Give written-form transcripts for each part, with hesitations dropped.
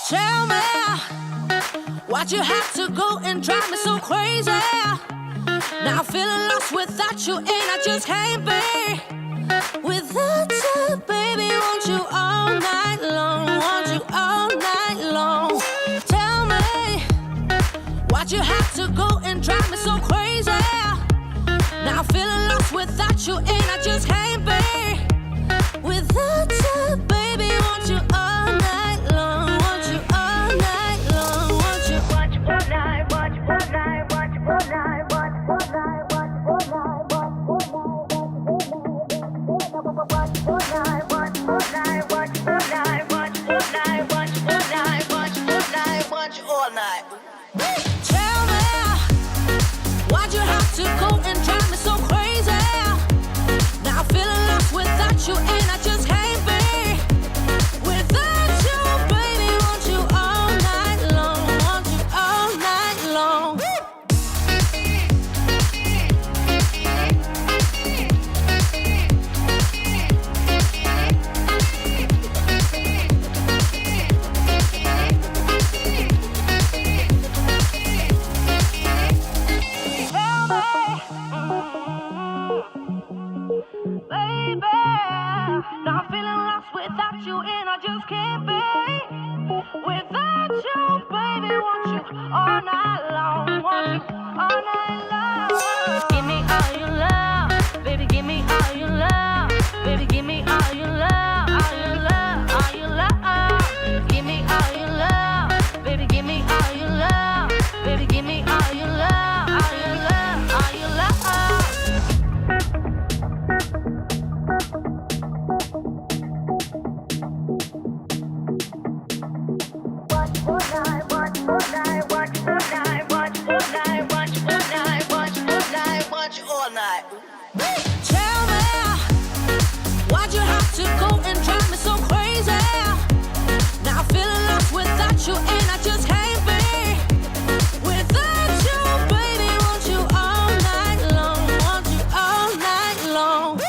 Tell me why'd you have to go and drive me so crazy? Now I'm feeling lost without you, and I just can't be without you, baby. Want you all night long, want you all night long. Tell me why'd you have to go and drive me so crazy? Now I'm feeling lost without you, and I just can't be without you, baby. Want you all night long, want you all night long, want you. Watch all night, watch all night, watch all night, watch all night, watch all night, watch all night, watch all night, watch all night, watch all night, watch all night, watch all night, watch all night. Tell me why'd you have to go and drive me so crazy? Now I'm feeling lost without you, and I just can't be without you, baby. Want you all night long, want you all night long. Baby, now I'm feeling lost without you, and I just can't be without you, baby. Want you all night long, want you all night long. Give me all your love, baby. Give me all your love, baby. Give me all your love, all your love, all your love. Give me all your love, baby. Give me all your love, baby. Give me all your love, all your love, all your love. Tell me why'd you have to go and drive me so crazy? Now I'm feeling lost without you, and I just can't be without you, baby. Want you all night long, want you all night long.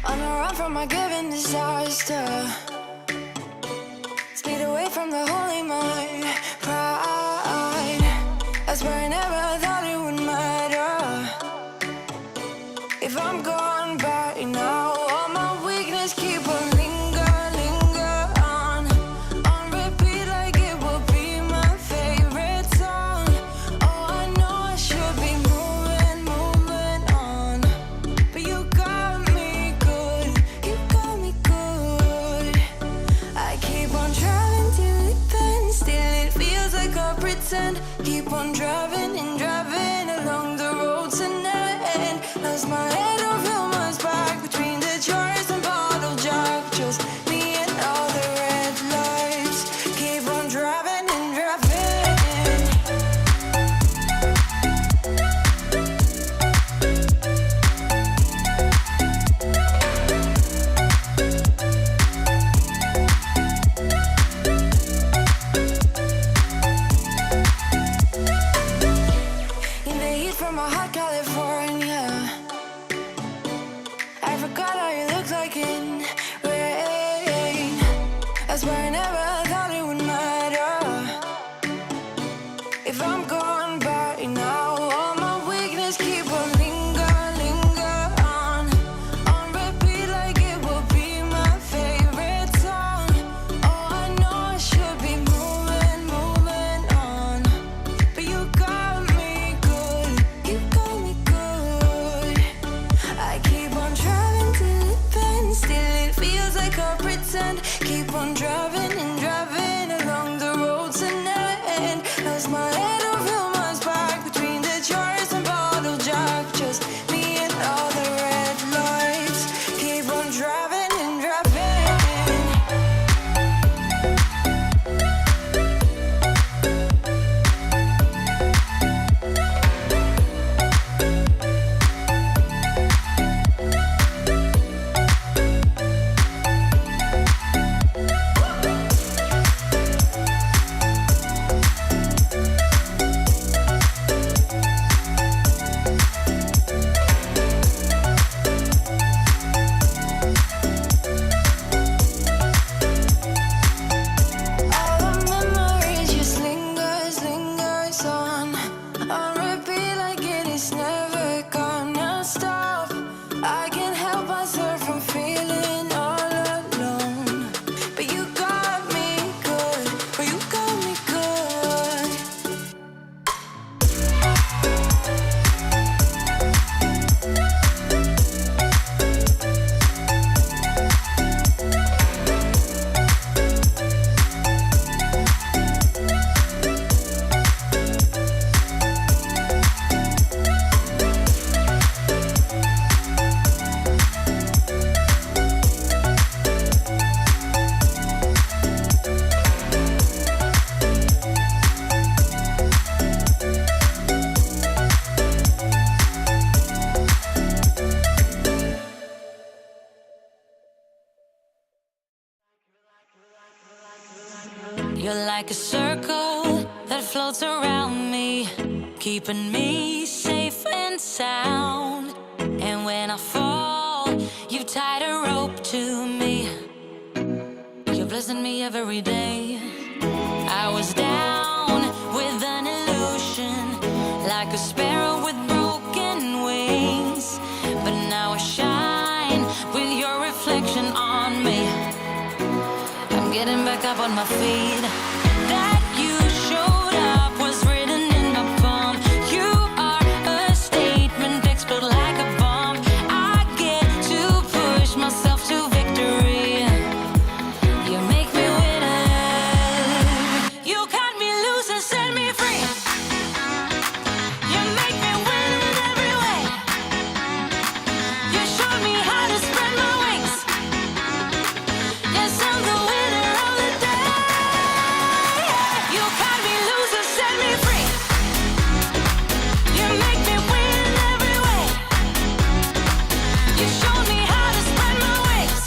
On a run from my given disaster, speed away from the holy mind, pride. I swear I never thought it would matter if I'm gone by now. All my weakness keep on linger on repeat like it will be my favorite song. Oh, I know I should be moving on, but you got me good, you got me good. I keep on driving till it bends, still it feels like I pretend. Keep on driving and driving along the road tonight. Lost my head, don't feel much back between the jars and bottle jack. Just me and all the red lights. Keep on driving and driving. You're like a circle that floats around me, keeping me safe and sound. And when I fall, you tied a rope to me. You're blessing me every day. I was down with an illusion, like a sparrow with broken wings. But now I shine with your reflection on me. I'm getting back up on my feet. That you showed up was written in my palm. You are a statement, explode like a bomb. I get to push myself to victory. You make me winner. You cut me loose and set me free. You make me win in every way. You showed me how to spread my wings. Yes, I'm the winner of the day. You cut me loose and set me free. You make me win in every way. You showed me how to spread my wings.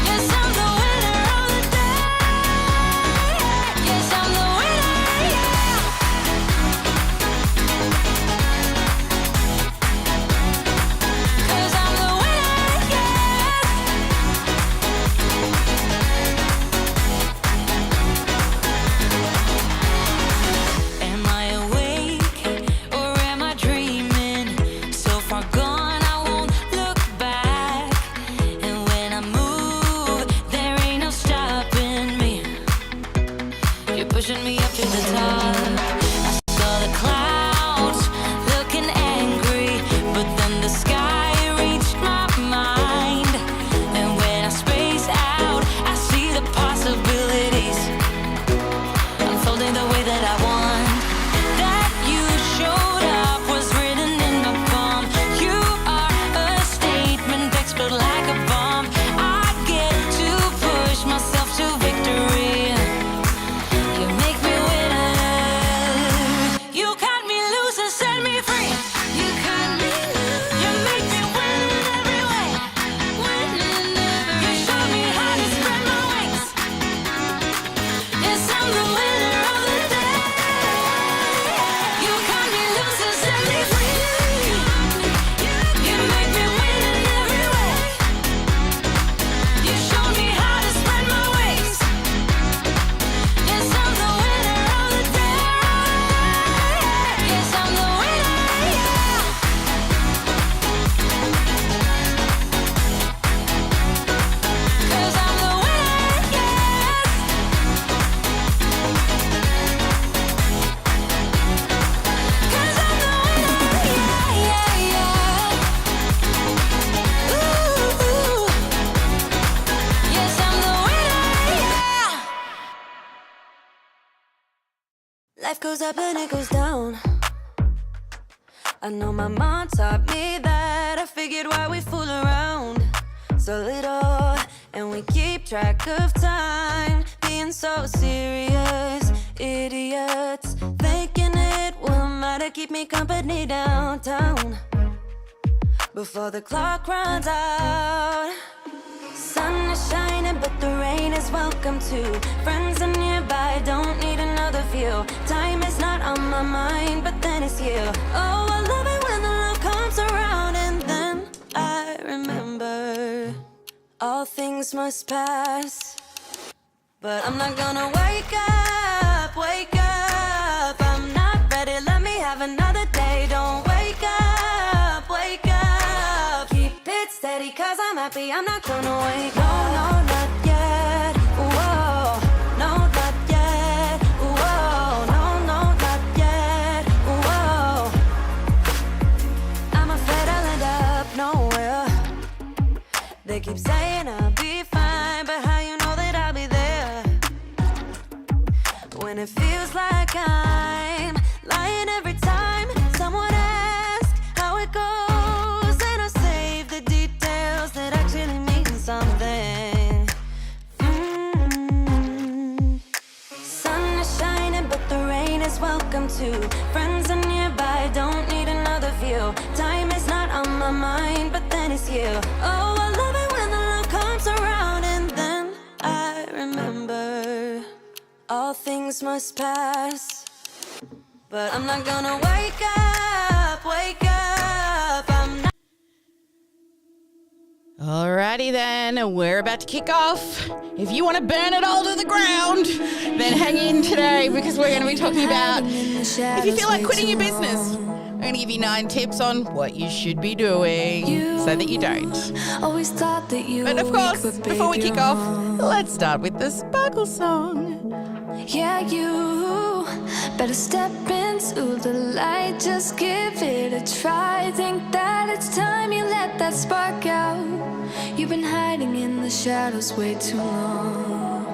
Yes, I'm the winner of the day. Yes, I'm the winner, yeah. 'Cause I'm the winner, yes. Am I awake or am I dreaming? So far gone, I won't look back. And when I move, there ain't no stopping me. You're pushing me up to the top. I saw the clouds looking angry, but then the sky reached my mind. And when I space out, I see the possibilities unfolding the way that I want. That you showed up was written in my palm. You are a statement, explode like a bomb. I get to push myself to victory. You make me winner. You cut me loose and set me free. You cut me loose. You make me win in every way. Win in every way. You show me how to spread my wings. Yes, I'm the winner of the day. You cut me loose and set me free. You make me win in every way. You show me how to spread my wings. Yes, I'm the winner of the day. Yes, I'm the winner, yeah. 'Cause I'm the winner, yes. 'Cause I'm the winner, yeah, yeah, yeah. Ooh, yes, I'm the winner, yeah. Life goes up and it goes down. I know my mom taught me that. I figured why we fool around so little, and we keep track of time, being so serious. Idiots thinking it will matter, keep me company downtown before the clock runs out. Sun is shining, but the rain is welcome too. Friends are nearby, don't need another view. Time is not on my mind, but then it's you. Oh, I love it when the love comes around, and then I remember all things must pass. But I'm not gonna wake up, wake up. I'm not ready, let me have another day. Don't wake up, wake up. Keep it steady, 'cause I'm happy, I'm not gonna wake up. No, not yet, whoa. No, not yet, whoa. No, not yet, whoa. I'm afraid I'll end up nowhere. They keep saying I'll be fine, but how you know that I'll be there when it feels like I'm lying every time someone asks how it goes, and I save the details that actually mean something. Sun is shining, but the rain is welcome too. Friends are nearby, don't need another view. Time is not on my mind, but then it's you. Oh, I love it when the love comes around, and then I remember things must pass. But I'm not gonna wake up, I'm not. Alrighty then, we're about to kick off. If you want to burn it all to the ground, then hang in today because we're going to be talking about if you feel like quitting your business. I'm going to give you 9 tips on what you should be doing so that you don't. Always thought that you But of were course, weak, but before we baby, kick you're off, wrong. let's start with the Sparkle song. Yeah, you better step into the light. Just give it a try. Think that it's time you let that spark out. You've been hiding in the shadows way too long.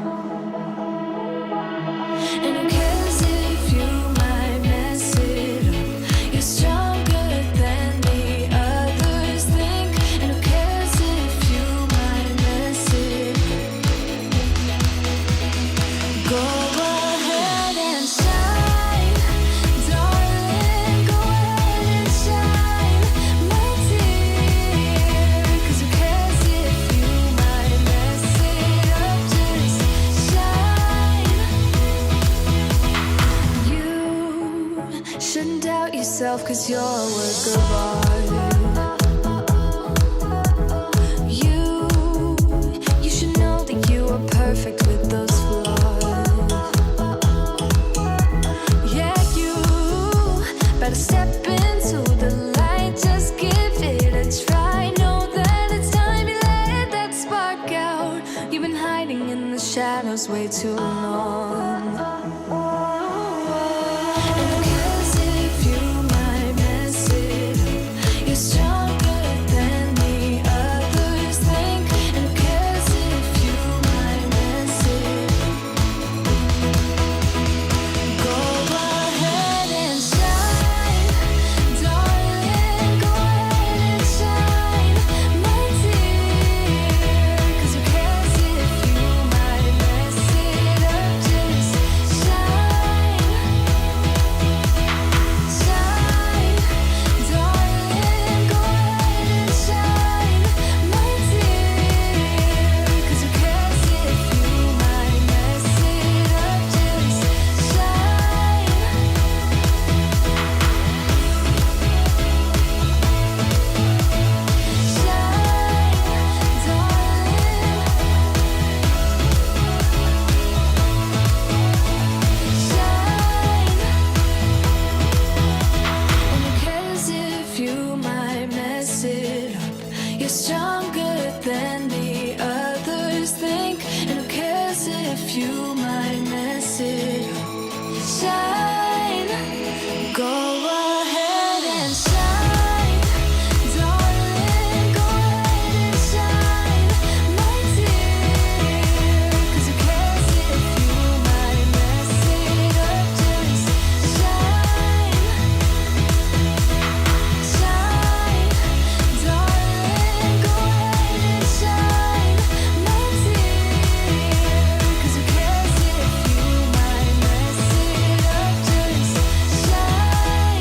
And who cares if you might mess it up? You're stronger than the others think. And who cares if you might mess it up? Go ahead and shine, darling. Go ahead and shine, my dear. 'Cause who cares if you might mess it up? Just shine. You shouldn't doubt yourself, 'cause you're a work of art. You should know that you are perfect with those flaws. Yeah, you better step into the light. Just give it a try. Know that it's time you let that spark out. You've been hiding in the shadows way too long. And who cares if you might mess it up? You're stronger than the others think. And who cares if you might mess it up? Go ahead and shine, darling. Go ahead and shine, my dear. 'Cause who cares if you might mess it up? Just shine, shine, darling. Go ahead and shine, my dear. 'Cause who cares if you might mess it up? Just shine. You're stronger than the others think. And who cares if you might mess it up? Shine. Go ahead and shine, darling. Go ahead and shine, my dear. 'Cause who cares if you might mess it up? Just shine, shine, darling. Go ahead and shine, my dear. 'Cause who cares if you might mess it up? Just shine.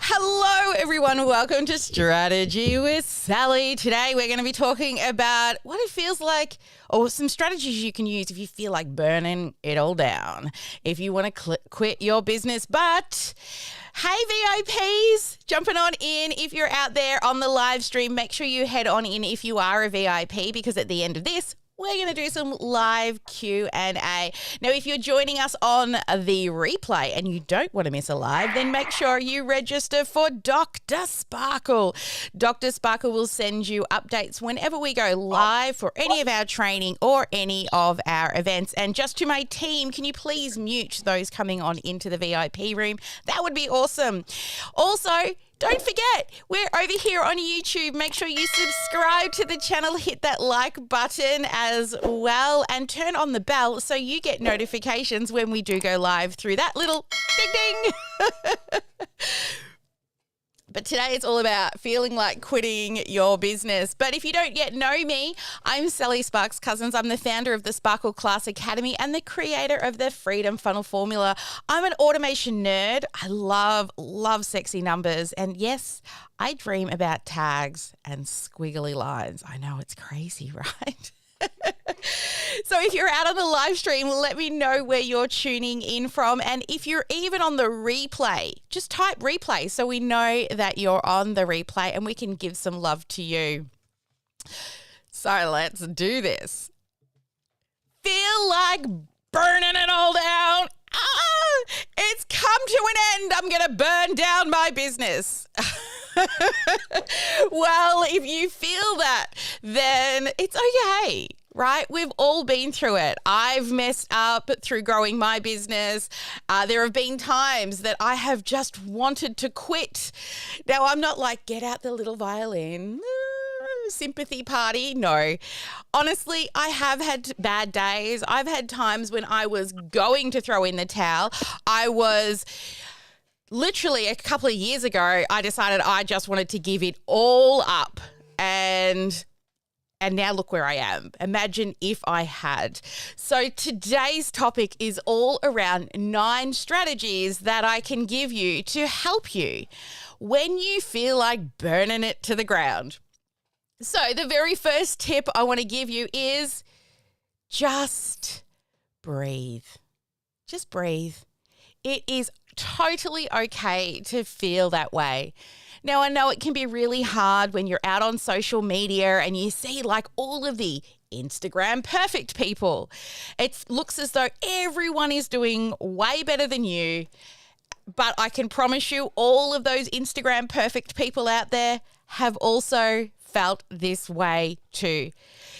Hello, everyone. Welcome to Strategy with Sally. Today, we're going to be talking about what it feels like or some strategies you can use if you feel like burning it all down. If you want to quit your business, but hey, VIPs, jumping on in. If you're out there on the live stream, make sure you head on in if you are a VIP, because at the end of this, we're going to do some live Q&A. Now, if you're joining us on the replay and you don't want to miss a live, then make sure you register for Dr. Sparkle. Dr. Sparkle will send you updates whenever we go live for any of our training or any of our events. And just to my team, can you please mute those coming on into the VIP room? That would be awesome. Also, don't forget, we're over here on YouTube. Make sure you subscribe to the channel, hit that like button as well, and turn on the bell so you get notifications when we do go live through that little ding ding. But today it's all about feeling like quitting your business. But if you don't yet know me, I'm Sally Sparks Cousins. I'm the founder of the Sparkle Class Academy and the creator of the Freedom Funnel Formula. I'm an automation nerd. I love sexy numbers. And yes, I dream about tags and squiggly lines. I know, it's crazy, right? So if you're out on the live stream, let me know where you're tuning in from. And if you're even on the replay, just type replay so we know that you're on the replay and we can give some love to you. So let's do this. Feel like burning it all down? It's come to an end. I'm going to burn down my business. Well, if you feel that, then it's okay, right? We've all been through it. I've messed up through growing my business. There have been times that I have just wanted to quit. Now, I'm not like, get out the little violin, sympathy party. No. Honestly, I have had bad days. I've had times when I was going to throw in the towel. I was literally a couple of years ago, I decided I just wanted to give it all up. And now look where I am. Imagine if I had. So today's topic is all around 9 strategies that I can give you to help you when you feel like burning it to the ground. So the very first tip I want to give you is just breathe. Just breathe. It is totally okay to feel that way. Now, I know it can be really hard when you're out on social media and you see like all of the Instagram perfect people. It looks as though everyone is doing way better than you. But I can promise you all of those Instagram perfect people out there have also felt this way too.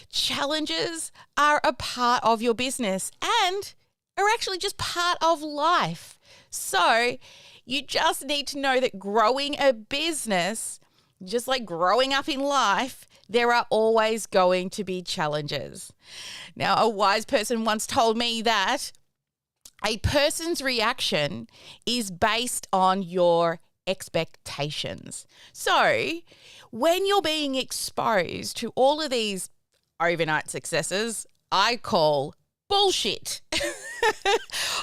Challenges are a part of your business and are actually just part of life. So you just need to know that growing a business, just like growing up in life, there are always going to be challenges. Now, a wise person once told me that a person's reaction is based on your expectations. So when you're being exposed to all of these overnight successes, I call bullshit.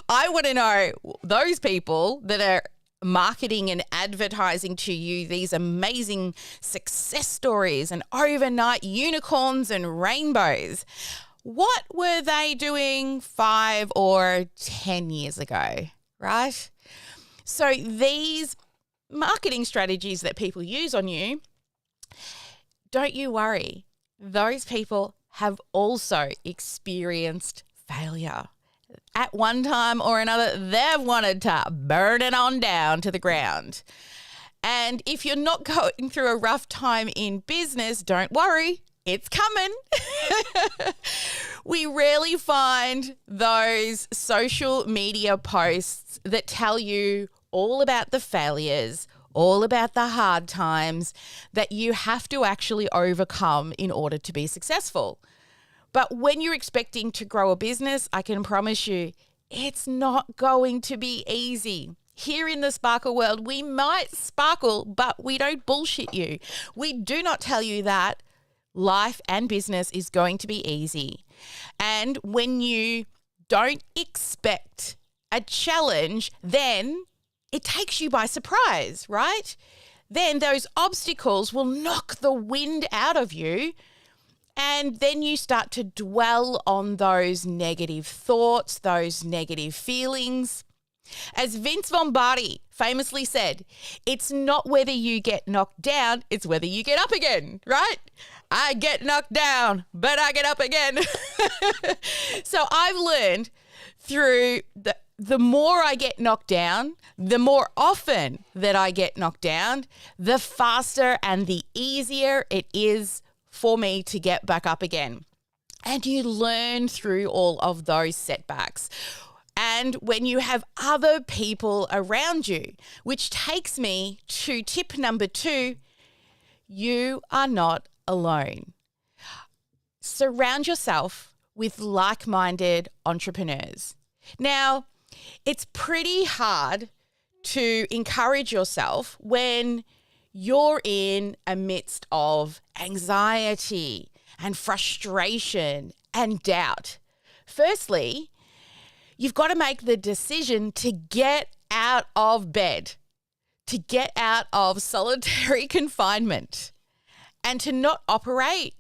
I want to know those people that are marketing and advertising to you these amazing success stories and overnight unicorns and rainbows. What were they doing 5 or 10 years ago, right? So these marketing strategies that people use on you, don't you worry. Those people have also experienced failure. At one time or another, they've wanted to burn it on down to the ground. And if you're not going through a rough time in business, don't worry, it's coming. We rarely find those social media posts that tell you all about the failures, all about the hard times that you have to actually overcome in order to be successful. But when you're expecting to grow a business, I can promise you it's not going to be easy. Here in the Sparkle world, we might sparkle, but we don't bullshit you. We do not tell you that life and business is going to be easy. And when you don't expect a challenge, then it takes you by surprise, right? Then those obstacles will knock the wind out of you. And then you start to dwell on those negative thoughts, those negative feelings. As Vince Lombardi famously said, it's not whether you get knocked down, it's whether you get up again, right? I get knocked down, but I get up again. So I've learned through the more I get knocked down, the more often that I get knocked down, the faster and the easier it is for me to get back up again. And you learn through all of those setbacks. And when you have other people around you, which takes me to tip number 2, you are not alone. Surround yourself with like-minded entrepreneurs. Now, it's pretty hard to encourage yourself when you're in a midst of anxiety and frustration and doubt. Firstly, you've got to make the decision to get out of bed, to get out of solitary confinement, and to not operate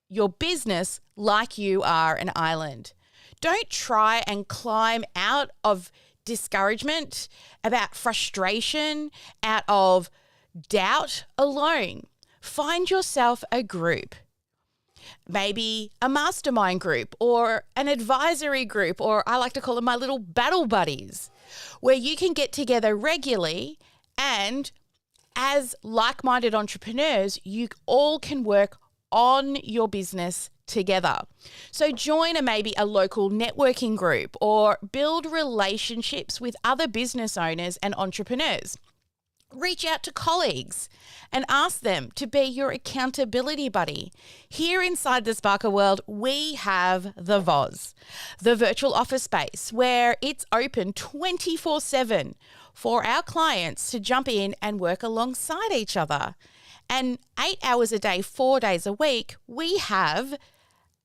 your business like you are an island. Don't try and climb out of discouragement, about frustration, out of doubt alone. Find yourself a group, maybe a mastermind group or an advisory group, or I like to call them my little battle buddies, where you can get together regularly and as like-minded entrepreneurs, you all can work on your business together. So join maybe a local networking group or build relationships with other business owners and entrepreneurs. Reach out to colleagues and ask them to be your accountability buddy. Here inside the Sparkle World, we have the VOZ, the virtual office space, where it's open 24/7 for our clients to jump in and work alongside each other. And 8 hours a day, 4 days a week, we have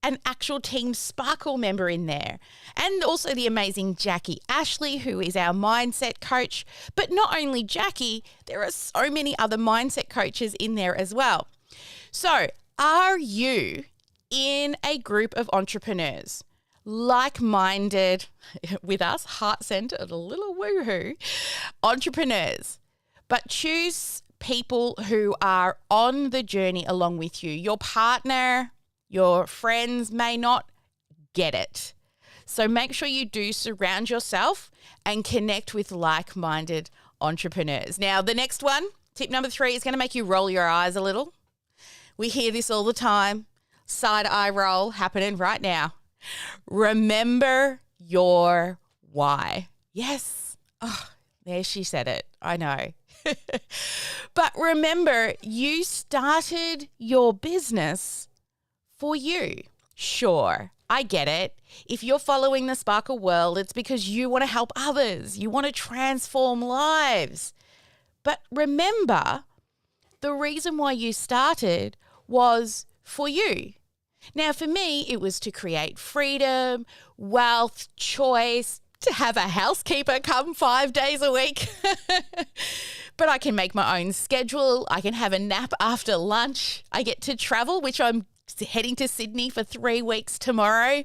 an actual Team Sparkle member in there. And also the amazing Jackie Ashley, who is our mindset coach. But not only Jackie, there are so many other mindset coaches in there as well. So are you in a group of entrepreneurs, like-minded with us, heart-centered, a little woohoo, entrepreneurs, but choose people who are on the journey along with you. Your partner, your friends may not get it. So make sure you do surround yourself and connect with like-minded entrepreneurs. Now, the next one, tip number 3, is going to make you roll your eyes a little. We hear this all the time. Side eye roll happening right now. Remember your why. Yes. Oh, there she said it. I know. But remember, you started your business for you. Sure, I get it. If you're following the Sparkle World, it's because you want to help others. You want to transform lives. But remember, the reason why you started was for you. Now, for me, it was to create freedom, wealth, choice, to have a housekeeper come 5 days a week. But I can make my own schedule. I can have a nap after lunch. I get to travel, which I'm heading to Sydney for 3 weeks tomorrow.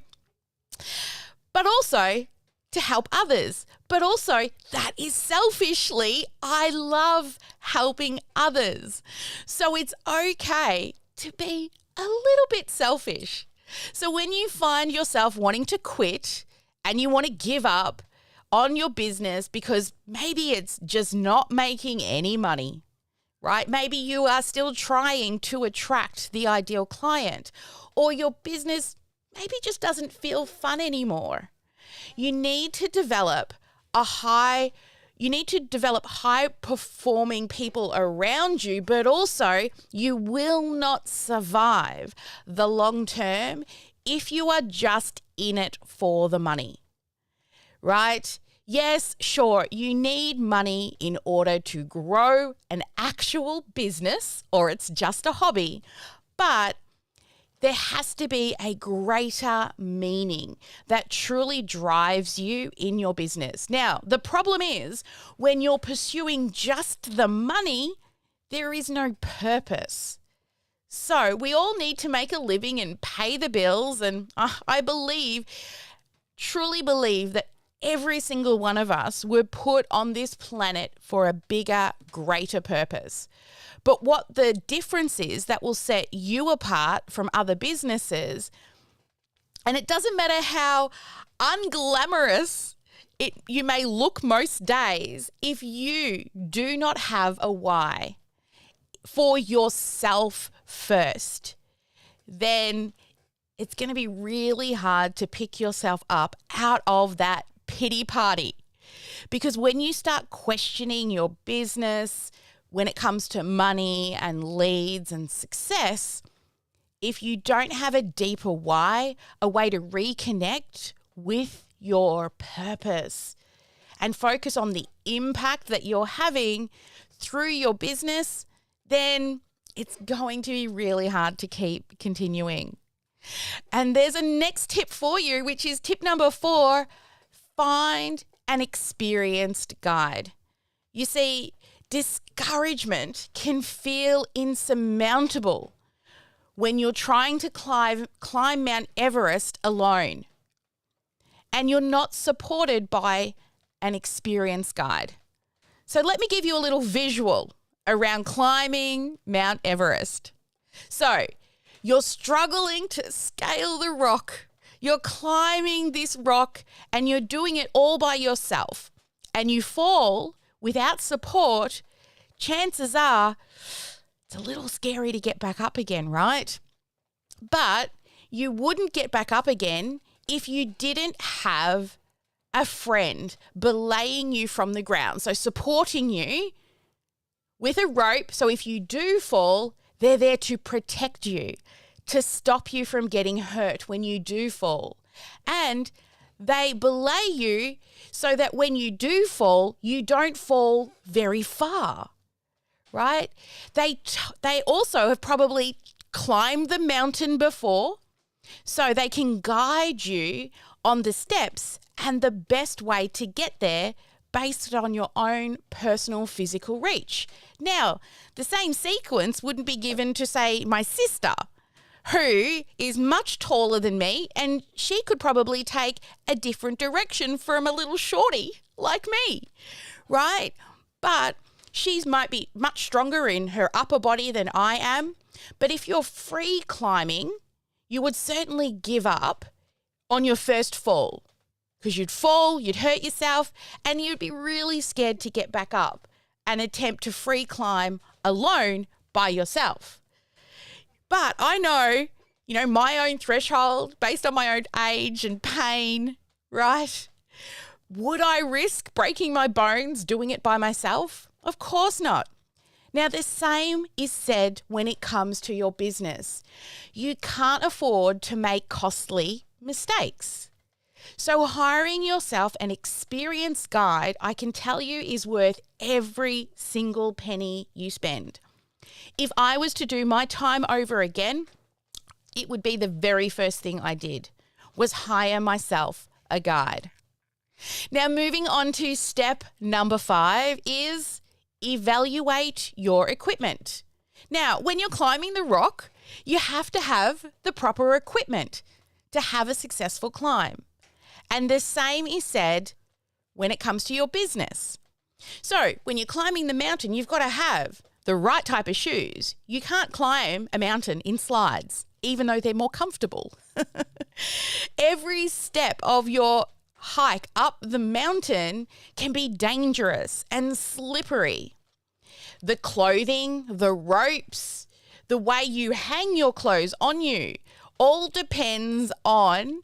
But also to help others. But also, that is selfishly, I love helping others. So it's okay to be a little bit selfish. So when you find yourself wanting to quit and you want to give up on your business because maybe it's just not making any money, right? Maybe you are still trying to attract the ideal client, or your business maybe just doesn't feel fun anymore. You need to develop high performing people around you, but also you will not survive the long term if you are just in it for the money, right? Yes, sure, you need money in order to grow an actual business, or it's just a hobby, but there has to be a greater meaning that truly drives you in your business. Now, the problem is when you're pursuing just the money, there is no purpose. So we all need to make a living and pay the bills. And I truly believe that every single one of us were put on this planet for a bigger, greater purpose. But what the difference is that will set you apart from other businesses, and it doesn't matter how unglamorous you may look most days, if you do not have a why for yourself first, then it's going to be really hard to pick yourself up out of that pity party. Because when you start questioning your business, when it comes to money and leads and success, if you don't have a deeper why, a way to reconnect with your purpose and focus on the impact that you're having through your business, then it's going to be really hard to keep continuing. And there's a next tip for you, which is tip number 4, find an experienced guide. You see, discouragement can feel insurmountable when you're trying to climb Mount Everest alone and you're not supported by an experienced guide. So let me give you a little visual around climbing Mount Everest. So you're struggling to scale the rock. You're climbing this rock and you're doing it all by yourself, and you fall without support. Chances are it's a little scary to get back up again, right? But you wouldn't get back up again if you didn't have a friend belaying you from the ground, so supporting you with a rope. So if you do fall, they're there to protect you, to stop you from getting hurt when you do fall. And they belay you so that when you do fall, you don't fall very far, right? They also have probably climbed the mountain before, so they can guide you on the steps and the best way to get there based on your own personal physical reach. Now, the same sequence wouldn't be given to, say, my sister, who is much taller than me, and she could probably take a different direction from a little shorty like me, right? But she might be much stronger in her upper body than I am. But if you're free climbing, you would certainly give up on your first fall, because you'd fall, you'd hurt yourself, and you'd be really scared to get back up and attempt to free climb alone by yourself. But I know, my own threshold based on my own age and pain, right? Would I risk breaking my bones doing it by myself? Of course not. Now, the same is said when it comes to your business. You can't afford to make costly mistakes. So hiring yourself an experienced guide, I can tell you, is worth every single penny you spend. If I was to do my time over again, it would be the very first thing I did, was hire myself a guide. Now, moving on to step number 5 is evaluate your equipment. Now, when you're climbing the rock, you have to have the proper equipment to have a successful climb. And the same is said when it comes to your business. So when you're climbing the mountain, you've got to have the right type of shoes. You can't climb a mountain in slides, even though they're more comfortable. Every step of your hike up the mountain can be dangerous and slippery. The clothing, the ropes, the way you hang your clothes on you, all depends on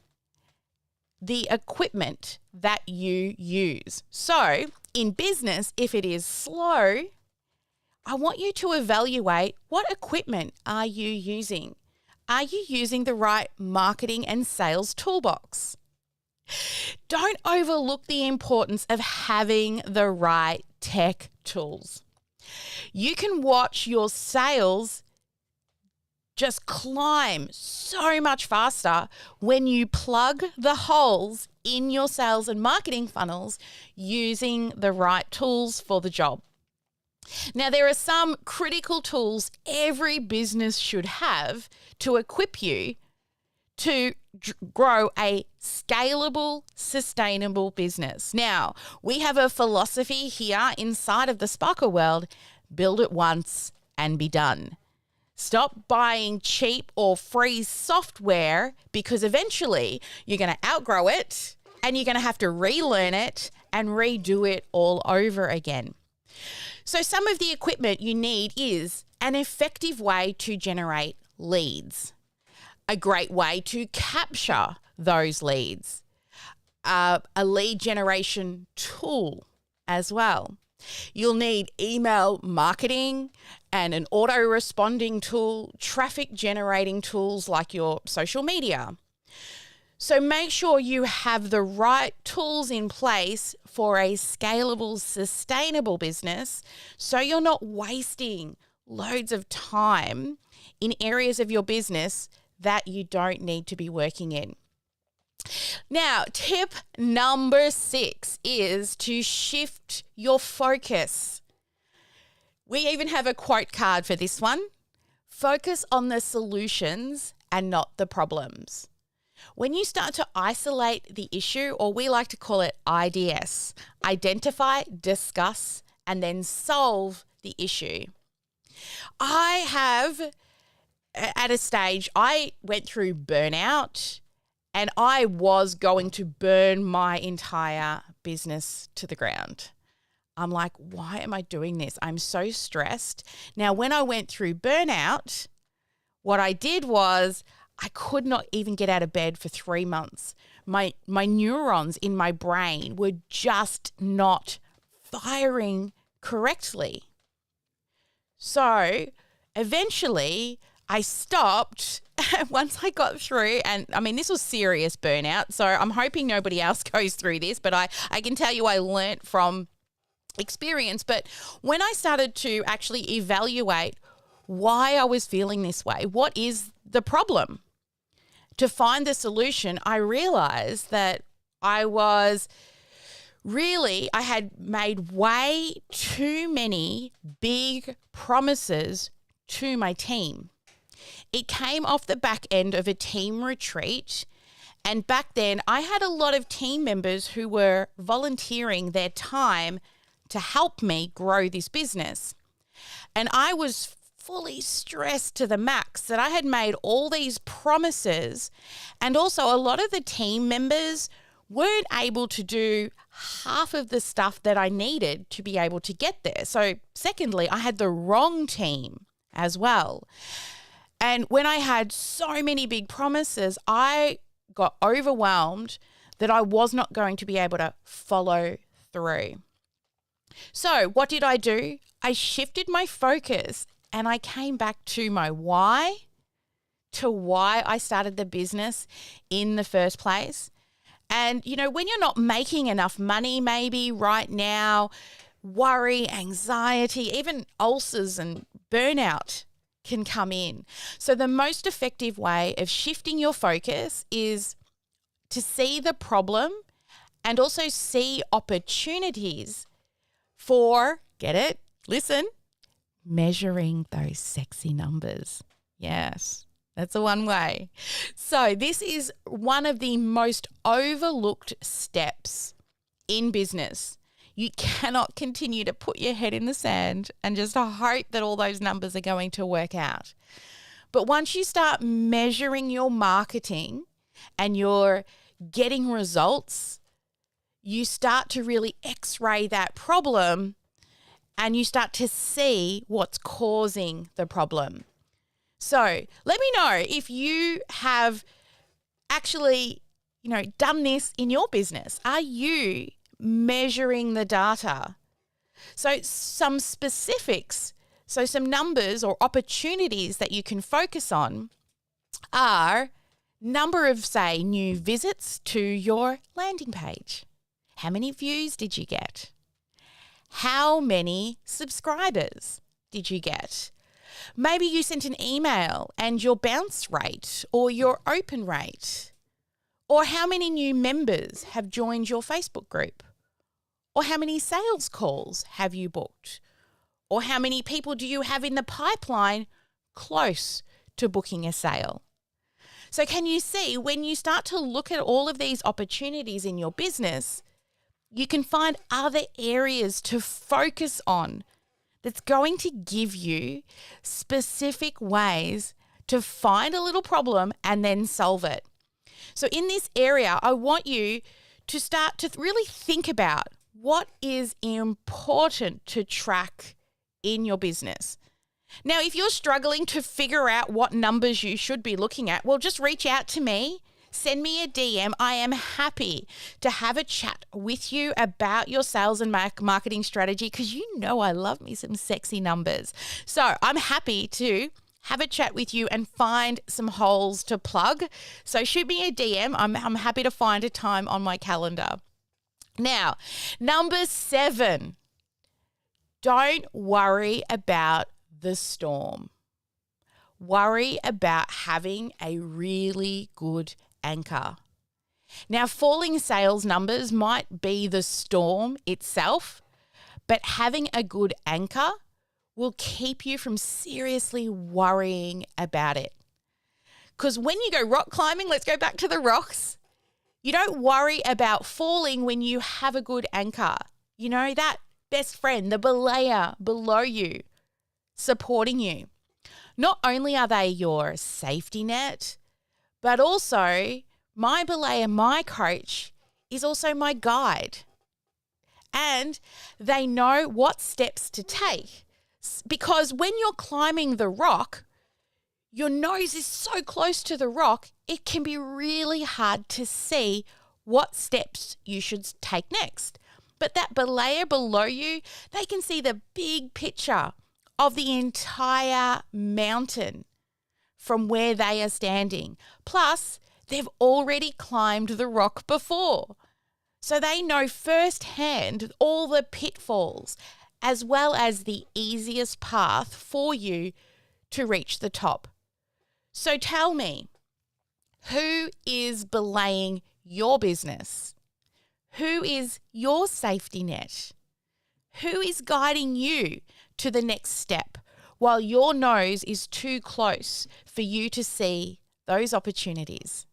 the equipment that you use. So in business, if it is slow, I want you to evaluate, what equipment are you using? Are you using the right marketing and sales toolbox? Don't overlook the importance of having the right tech tools. You can watch your sales just climb so much faster when you plug the holes in your sales and marketing funnels using the right tools for the job. Now, there are some critical tools every business should have to equip you to grow a scalable, sustainable business. Now, we have a philosophy here inside of the Sparkle World: build it once and be done. Stop buying cheap or free software, because eventually you're going to outgrow it and you're going to have to relearn it and redo it all over again. So some of the equipment you need is an effective way to generate leads, a great way to capture those leads, a lead generation tool as well. You'll need email marketing and an auto-responding tool, traffic generating tools like your social media. So make sure you have the right tools in place for a scalable, sustainable business, so you're not wasting loads of time in areas of your business that you don't need to be working in. Now, tip number 6 is to shift your focus. We even have a quote card for this one. Focus on the solutions and not the problems. When you start to isolate the issue, or we like to call it IDS, identify, discuss, and then solve the issue. I have, at a stage, I went through burnout and I was going to burn my entire business to the ground. I'm like, why am I doing this? I'm so stressed. Now, when I went through burnout, what I did was I could not even get out of bed for 3 months. My neurons in my brain were just not firing correctly. So eventually I stopped once I got through, and I mean, this was serious burnout. So I'm hoping nobody else goes through this, but I can tell you I learnt from experience. But when I started to actually evaluate why I was feeling this way, what is the problem? To find the solution, I realized that I had made way too many big promises to my team. It came off the back end of a team retreat. And back then, I had a lot of team members who were volunteering their time to help me grow this business. And I was fully stressed to the max that I had made all these promises, and also a lot of the team members weren't able to do half of the stuff that I needed to be able to get there. So secondly, I had the wrong team as well. And when I had so many big promises, I got overwhelmed that I was not going to be able to follow through. So what did I do? I shifted my focus and I came back to my why, to why I started the business in the first place. And, you know, when you're not making enough money, maybe right now, worry, anxiety, even ulcers and burnout can come in. So the most effective way of shifting your focus is to see the problem and also see opportunities for, get it? Listen, measuring those sexy numbers. Yes, that's the one way. So this is one of the most overlooked steps in business. You cannot continue to put your head in the sand and just hope that all those numbers are going to work out. But once you start measuring your marketing and you're getting results, you start to really x-ray that problem and you start to see what's causing the problem. So let me know if you have actually, done this in your business. Are you measuring the data? So some specifics, so some numbers or opportunities that you can focus on are number of, say, new visits to your landing page. How many views did you get? How many subscribers did you get? Maybe you sent an email and your bounce rate or your open rate. Or how many new members have joined your Facebook group? Or how many sales calls have you booked? Or how many people do you have in the pipeline close to booking a sale? So can you see, when you start to look at all of these opportunities in your business, you can find other areas to focus on that's going to give you specific ways to find a little problem and then solve it. So in this area, I want you to start to really think about what is important to track in your business. Now, if you're struggling to figure out what numbers you should be looking at, well, just reach out to me. Send me a DM. I am happy to have a chat with you about your sales and marketing strategy, because you know I love me some sexy numbers. So I'm happy to have a chat with you and find some holes to plug. So shoot me a DM. I'm happy to find a time on my calendar. Now, number 7, don't worry about the storm. Worry about having a really good anchor. Now, falling sales numbers might be the storm itself, but having a good anchor will keep you from seriously worrying about it. Because when you go rock climbing, let's go back to the rocks, you don't worry about falling when you have a good anchor. You know, that best friend, the belayer below you, supporting you. Not only are they your safety net, but also my belayer, my coach, is also my guide. And they know what steps to take. Because when you're climbing the rock, your nose is so close to the rock, it can be really hard to see what steps you should take next. But that belayer below you, they can see the big picture of the entire mountain from where they are standing. Plus, they've already climbed the rock before. So they know firsthand all the pitfalls as well as the easiest path for you to reach the top. So tell me, who is belaying your business? Who is your safety net? Who is guiding you to the next step while your nose is too close for you to see those opportunities?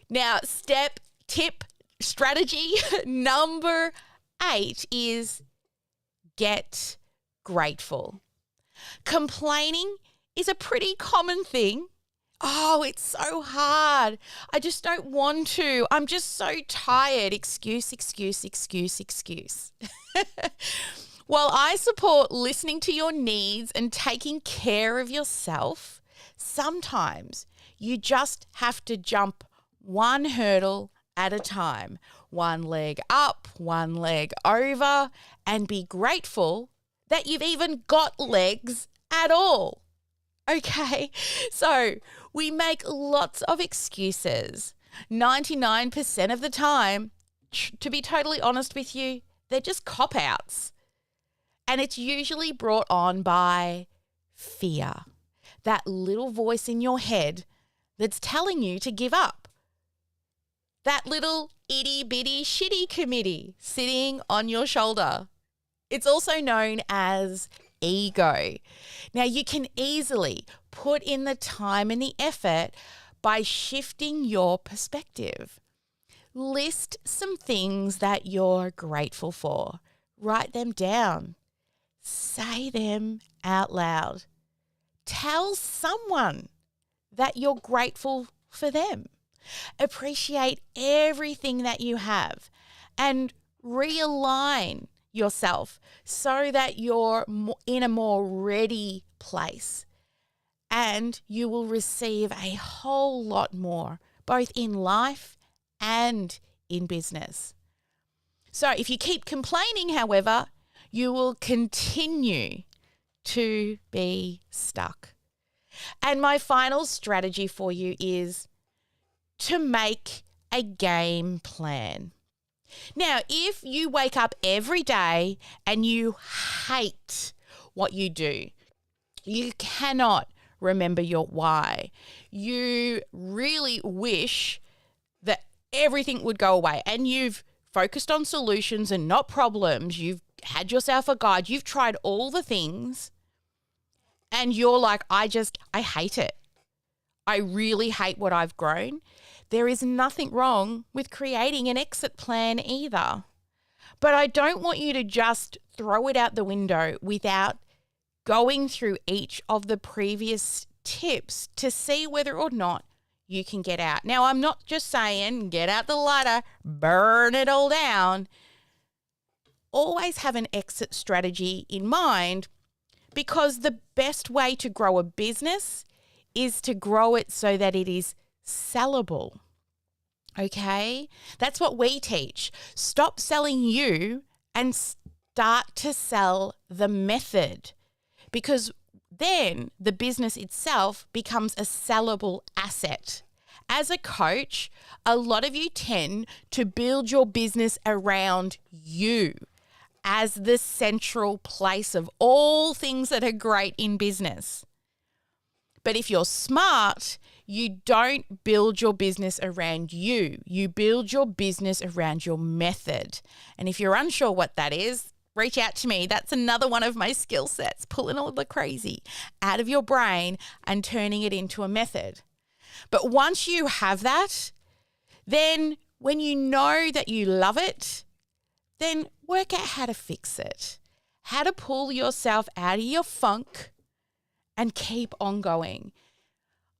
Now, strategy number 8 is get grateful. Complaining is a pretty common thing. Oh, it's so hard. I just don't want to. I'm just so tired. Excuse. While I support listening to your needs and taking care of yourself, sometimes you just have to jump one hurdle at a time, one leg up, one leg over, and be grateful that you've even got legs at all. Okay, so we make lots of excuses. 99% of the time, to be totally honest with you, they're just cop-outs. And it's usually brought on by fear, that little voice in your head that's telling you to give up. That little itty-bitty shitty committee sitting on your shoulder. It's also known as ego. Now, you can easily put in the time and the effort by shifting your perspective. List some things that you're grateful for. Write them down. Say them out loud. Tell someone that you're grateful for them. Appreciate everything that you have and realign yourself so that you're in a more ready place, and you will receive a whole lot more, both in life and in business. So if you keep complaining, however, you will continue to be stuck. And my final strategy for you is to make a game plan. Now, if you wake up every day and you hate what you do, you cannot remember your why, you really wish that everything would go away, and you've focused on solutions and not problems, you've had yourself a guide, you've tried all the things, and you're like, I hate it. I really hate what I've grown. There is nothing wrong with creating an exit plan either. But I don't want you to just throw it out the window without going through each of the previous tips to see whether or not you can get out. Now, I'm not just saying get out the ladder, burn it all down. Always have an exit strategy in mind, because the best way to grow a business is to grow it so that it is sellable. Okay? That's what we teach. Stop selling you and start to sell the method, because then the business itself becomes a sellable asset. As a coach, a lot of you tend to build your business around you as the central place of all things that are great in business. But if you're smart, you don't build your business around you. You build your business around your method. And if you're unsure what that is, reach out to me. That's another one of my skill sets, pulling all the crazy out of your brain and turning it into a method. But once you have that, then when you know that you love it, then work out how to fix it, how to pull yourself out of your funk and keep on going.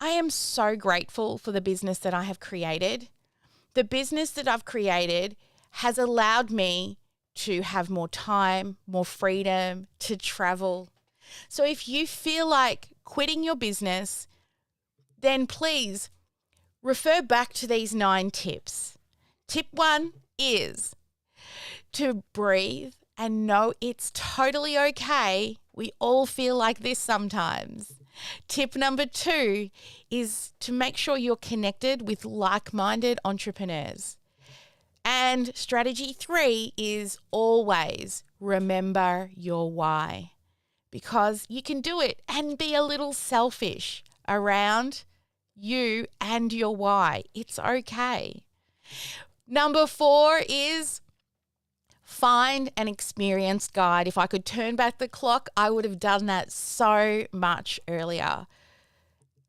I am so grateful for the business that I have created. The business that I've created has allowed me to have more time, more freedom, to travel. So if you feel like quitting your business, then please refer back to these 9 tips. Tip 1 is to breathe and know it's totally okay. We all feel like this sometimes. Tip number 2 is to make sure you're connected with like-minded entrepreneurs. And strategy 3 is always remember your why, because you can do it and be a little selfish around you and your why. It's okay. Number 4 is find an experienced guide. If I could turn back the clock, I would have done that so much earlier.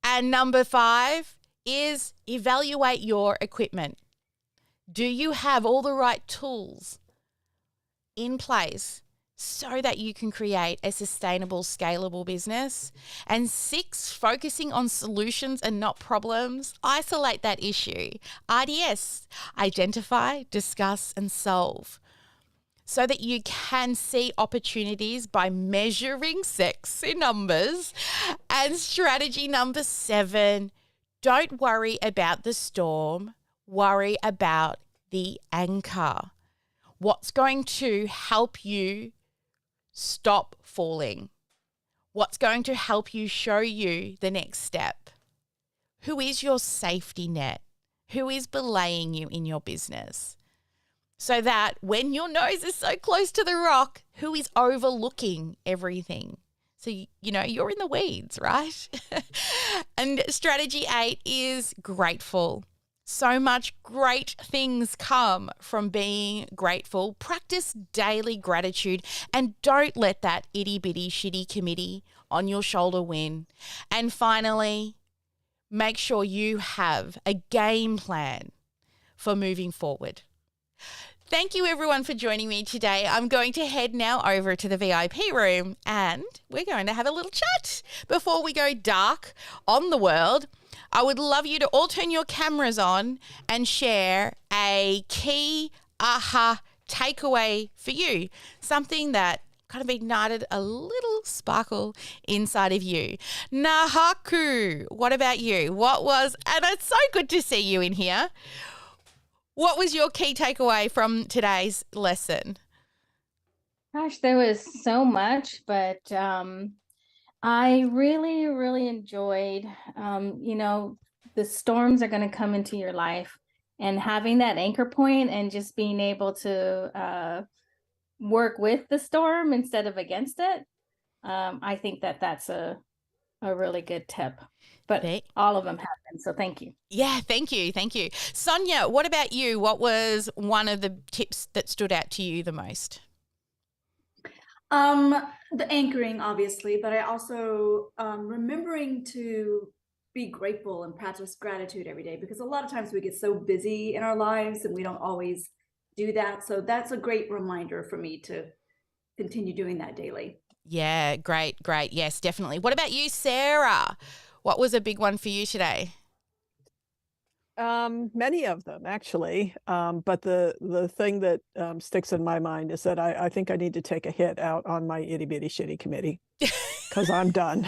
And number 5 is evaluate your equipment. Do you have all the right tools in place so that you can create a sustainable, scalable business? And 6, focusing on solutions and not problems. Isolate that issue. IDS, identify, discuss, and solve, so that you can see opportunities by measuring sexy numbers. And strategy number 7, don't worry about the storm, worry about the anchor. What's going to help you stop falling? What's going to help you show you the next step? Who is your safety net? Who is belaying you in your business? So that when your nose is so close to the rock, who is overlooking everything? So, you're in the weeds, right? And strategy 8 is grateful. So much great things come from being grateful. Practice daily gratitude and don't let that itty bitty shitty committee on your shoulder win. And finally, make sure you have a game plan for moving forward. Thank you everyone for joining me today. I'm going to head now over to the VIP room and we're going to have a little chat before we go dark on the world. I would love you to all turn your cameras on and share a key aha takeaway for you, something that kind of ignited a little sparkle inside of you. Nahaku, what about you? And it's so good to see you in here. What was your key takeaway from today's lesson? Gosh, there was so much, but I really, really enjoyed, the storms are going to come into your life, and having that anchor point and just being able to work with the storm instead of against it. I think that's a really good tip. But all of them happen, so thank you. Yeah, thank you. Sonia, what about you? What was one of the tips that stood out to you the most? The anchoring, obviously, but I also remembering to be grateful and practice gratitude every day, because a lot of times we get so busy in our lives and we don't always do that. So that's a great reminder for me to continue doing that daily. Yeah, great. Yes, definitely. What about you, Sarah? What was a big one for you today? Many of them, actually. But the thing that sticks in my mind is that I think I need to take a hit out on my itty bitty shitty committee, because I'm done.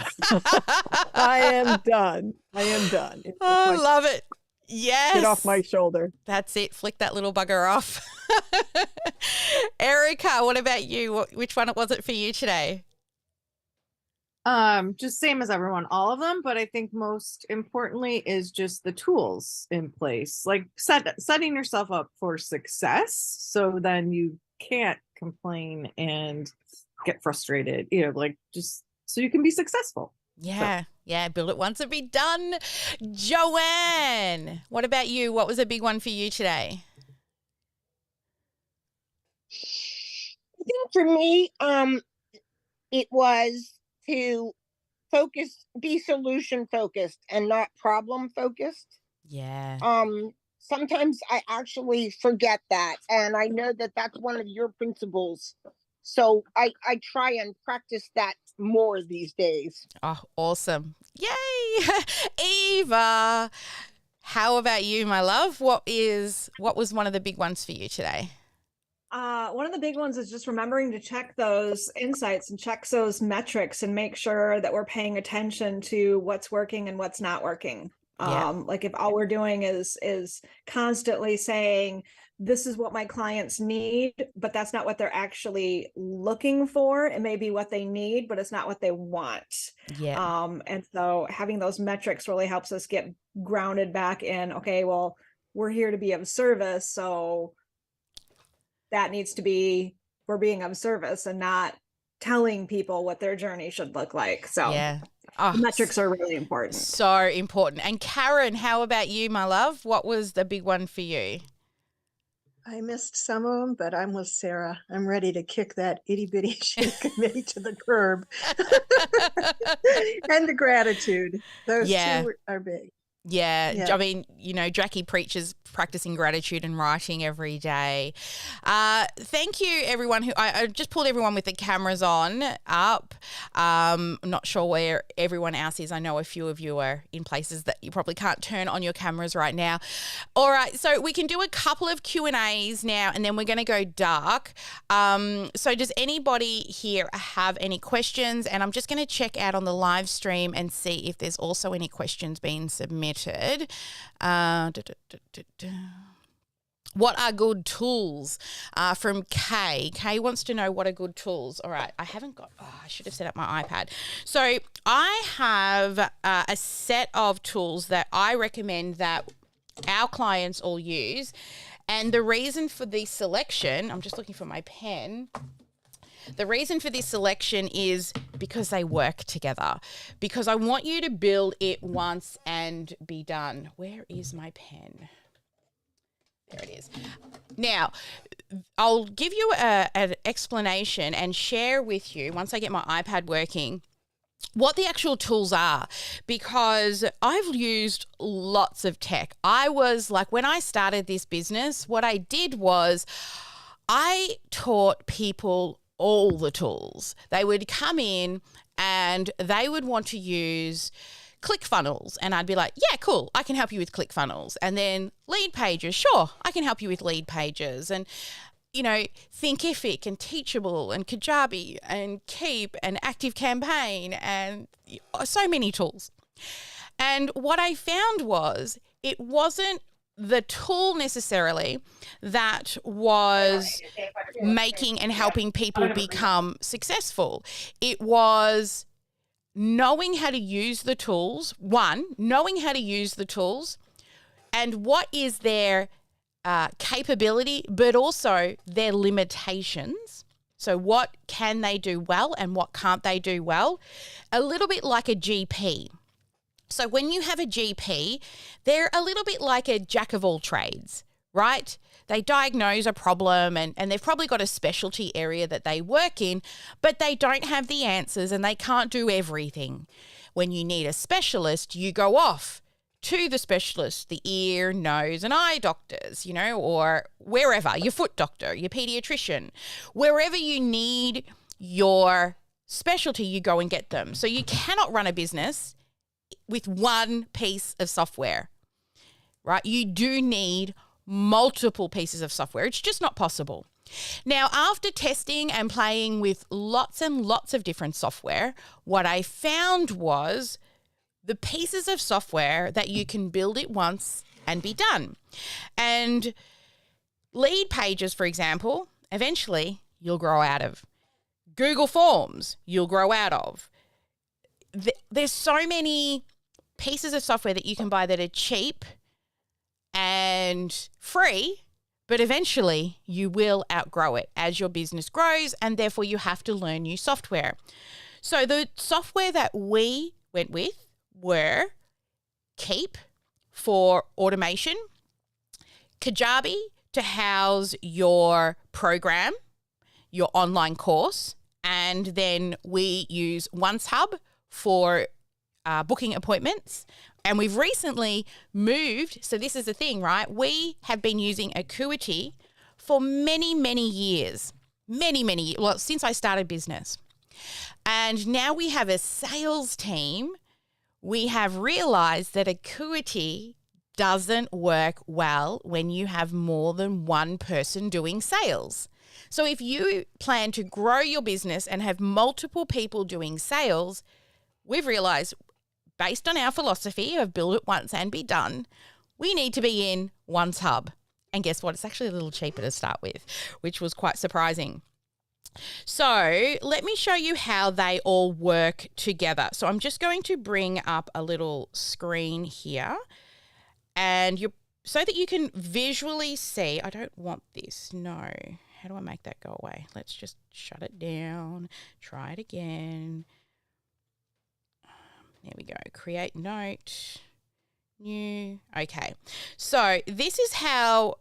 I am done. I love it. Yes. Get off my shoulder. That's it. Flick that little bugger off. Erica, what about you? Which one was it for you today? Just same as everyone, all of them, but I think most importantly is just the tools in place, like setting yourself up for success, so then you can't complain and get frustrated, just so you can be successful. Yeah. Build it once and be done. Joanne, what about you? What was a big one for you today? I think For me, it was to be solution focused and not problem focused. Yeah. Sometimes I actually forget that, and I know that that's one of your principles. So I try and practice that more these days. Oh, awesome. Yay. Eva, how about you, my love? What was one of the big ones for you today? One of the big ones is just remembering to check those insights and check those metrics and make sure that we're paying attention to what's working and what's not working. Yeah. Like if all we're doing is constantly saying, this is what my clients need, but that's not what they're actually looking for. It may be what they need, but it's not what they want. Yeah. And so having those metrics really helps us get grounded back in, okay, well, we're here to be of service. So that needs to be, we're being of service and not telling people what their journey should look like. So Yeah. Oh, the metrics are really important. So important. And Karen, how about you, my love? What was the big one for you? I missed some of them, but I'm with Sarah. I'm ready to kick that itty bitty shitty committee to the curb. And the gratitude. Those two are big. Yeah. I mean, Jackie preaches practicing gratitude and writing every day. Thank you, everyone who I just pulled everyone with the cameras up. I'm not sure where everyone else is. I know a few of you are in places that you probably can't turn on your cameras right now. All right, so we can do a couple of Q&As now, and then we're going to go dark. So does anybody here have any questions? And I'm just going to check out on the live stream and see if there's also any questions being submitted. What are good tools? From Kay. Kay wants to know what are good tools. All right, I should have set up my iPad. So I have a set of tools that I recommend that our clients all use. And the reason for the selection, I'm just looking for my pen. The reason for this selection is because they work together, because I want you to build it once and be done. Where is my pen? There it is. Now, I'll give you an explanation and share with you, once I get my iPad working, what the actual tools are, because I've used lots of tech. I was like, when I started this business, what I did was I taught people all the tools. They would come in and they would want to use ClickFunnels, and I'd be like, yeah, cool, I can help you with ClickFunnels. And then Lead Pages, sure, I can help you with Lead Pages. And Thinkific and Teachable and Kajabi and Keep and ActiveCampaign and so many tools. And what I found was it wasn't the tool necessarily that was making and helping people become successful. It was knowing how to use the tools, knowing how to use the tools and what is their capability, but also their limitations. So what can they do well and what can't they do well? A little bit like a GP. So when you have a GP, they're a little bit like a jack of all trades, right? They diagnose a problem and they've probably got a specialty area that they work in, but they don't have the answers and they can't do everything. When you need a specialist, you go off to the specialist, the ear, nose and eye doctors, or wherever, your foot doctor, your pediatrician, wherever you need your specialty, you go and get them. So you cannot run a business with one piece of software, right? You do need multiple pieces of software. It's just not possible. Now, after testing and playing with lots and lots of different software, what I found was the pieces of software that you can build it once and be done. And Lead Pages, for example, eventually you'll grow out of. Google Forms, you'll grow out of. There's so many pieces of software that you can buy that are cheap and free, but eventually you will outgrow it as your business grows, and therefore you have to learn new software. So the software that we went with were Keep for automation, Kajabi to house your program, your online course, and then we use OneShub for booking appointments. And we've recently moved. So this is the thing, right? We have been using Acuity for many, many years. Well, since I started business. And now we have a sales team. We have realized that Acuity doesn't work well when you have more than one person doing sales. So if you plan to grow your business and have multiple people doing sales, we've realized, based on our philosophy of build it once and be done, we need to be in OneShub. And guess what? It's actually a little cheaper to start with, which was quite surprising. So let me show you how they all work together. So I'm just going to bring up a little screen here, and so that you can visually see. I don't want this. No. How do I make that go away? Let's just shut it down. Try it again. There we go. Create note. New. Okay. So this is how,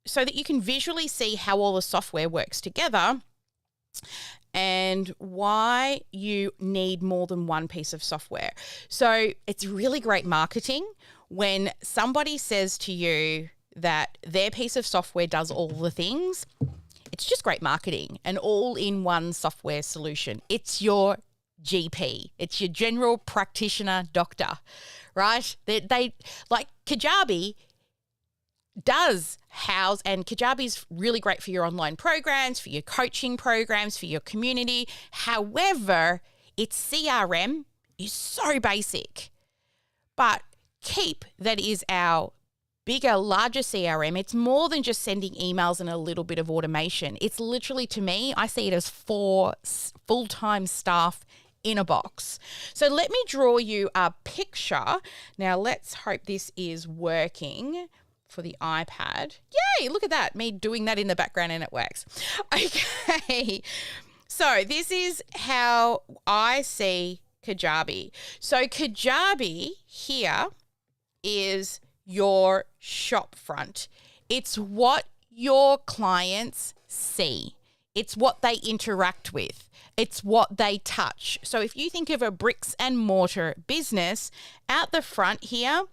so that you can visually see how all the software works together and why you need more than one piece of software. So it's really great marketing when somebody says to you that their piece of software does all the things. It's just great marketing, an all-in-one software solution. It's your GP. It's your general practitioner doctor, right? They like Kajabi does house, and Kajabi's really great for your online programs, for your coaching programs, for your community. However, its CRM is so basic. But Keep, that is our bigger, larger CRM, it's more than just sending emails and a little bit of automation. It's literally, to me, I see it as 4 full-time staff in a box. So let me draw you a picture. Now let's hope this is working for the iPad. Yay, look at that, me doing that in the background and it works. Okay, so this is how I see Kajabi. So Kajabi here is your shop front. It's what your clients see. It's what they interact with. It's what they touch. So if you think of a bricks and mortar business, out the front here,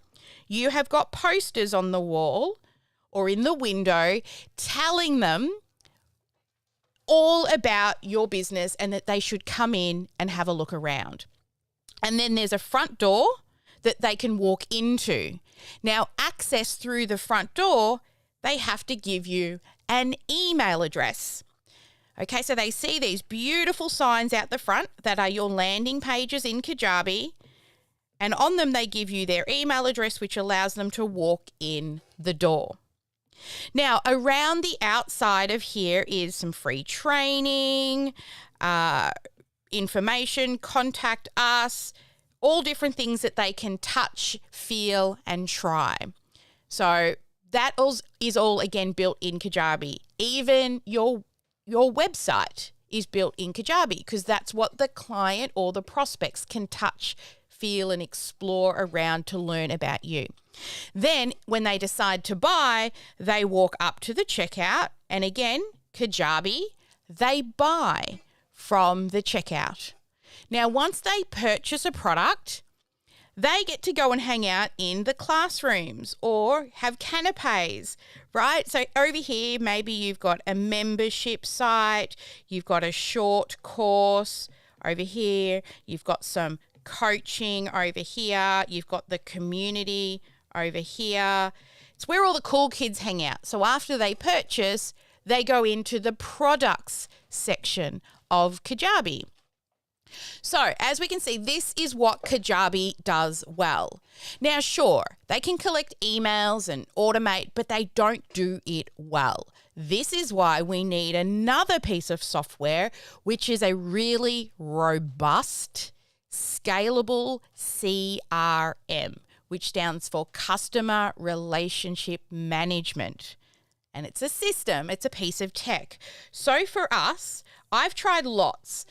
you have got posters on the wall or in the window telling them all about your business and that they should come in and have a look around. And then there's a front door that they can walk into. Now, access through the front door, they have to give you an email address. Okay, so they see these beautiful signs out the front that are your landing pages in Kajabi, and on them they give you their email address, which allows them to walk in the door. Now, around the outside of here is some free training, information, contact us, all different things that they can touch, feel, and try. So that is all, again, built in Kajabi. Even your website is built in Kajabi because that's what the client or the prospects can touch, feel, and explore around to learn about you. Then when they decide to buy, they walk up to the checkout, and again, Kajabi, they buy from the checkout. Now, once they purchase a product, they get to go and hang out in the classrooms or have canapes, right? So over here, maybe you've got a membership site, you've got a short course over here, you've got some coaching over here, you've got the community over here. It's where all the cool kids hang out. So after they purchase, they go into the products section of Kajabi. So as we can see, this is what Kajabi does well. Now, sure, they can collect emails and automate, but they don't do it well. This is why we need another piece of software, which is a really robust, scalable CRM, which stands for Customer Relationship Management. And it's a system, it's a piece of tech. So for us, I've tried lots.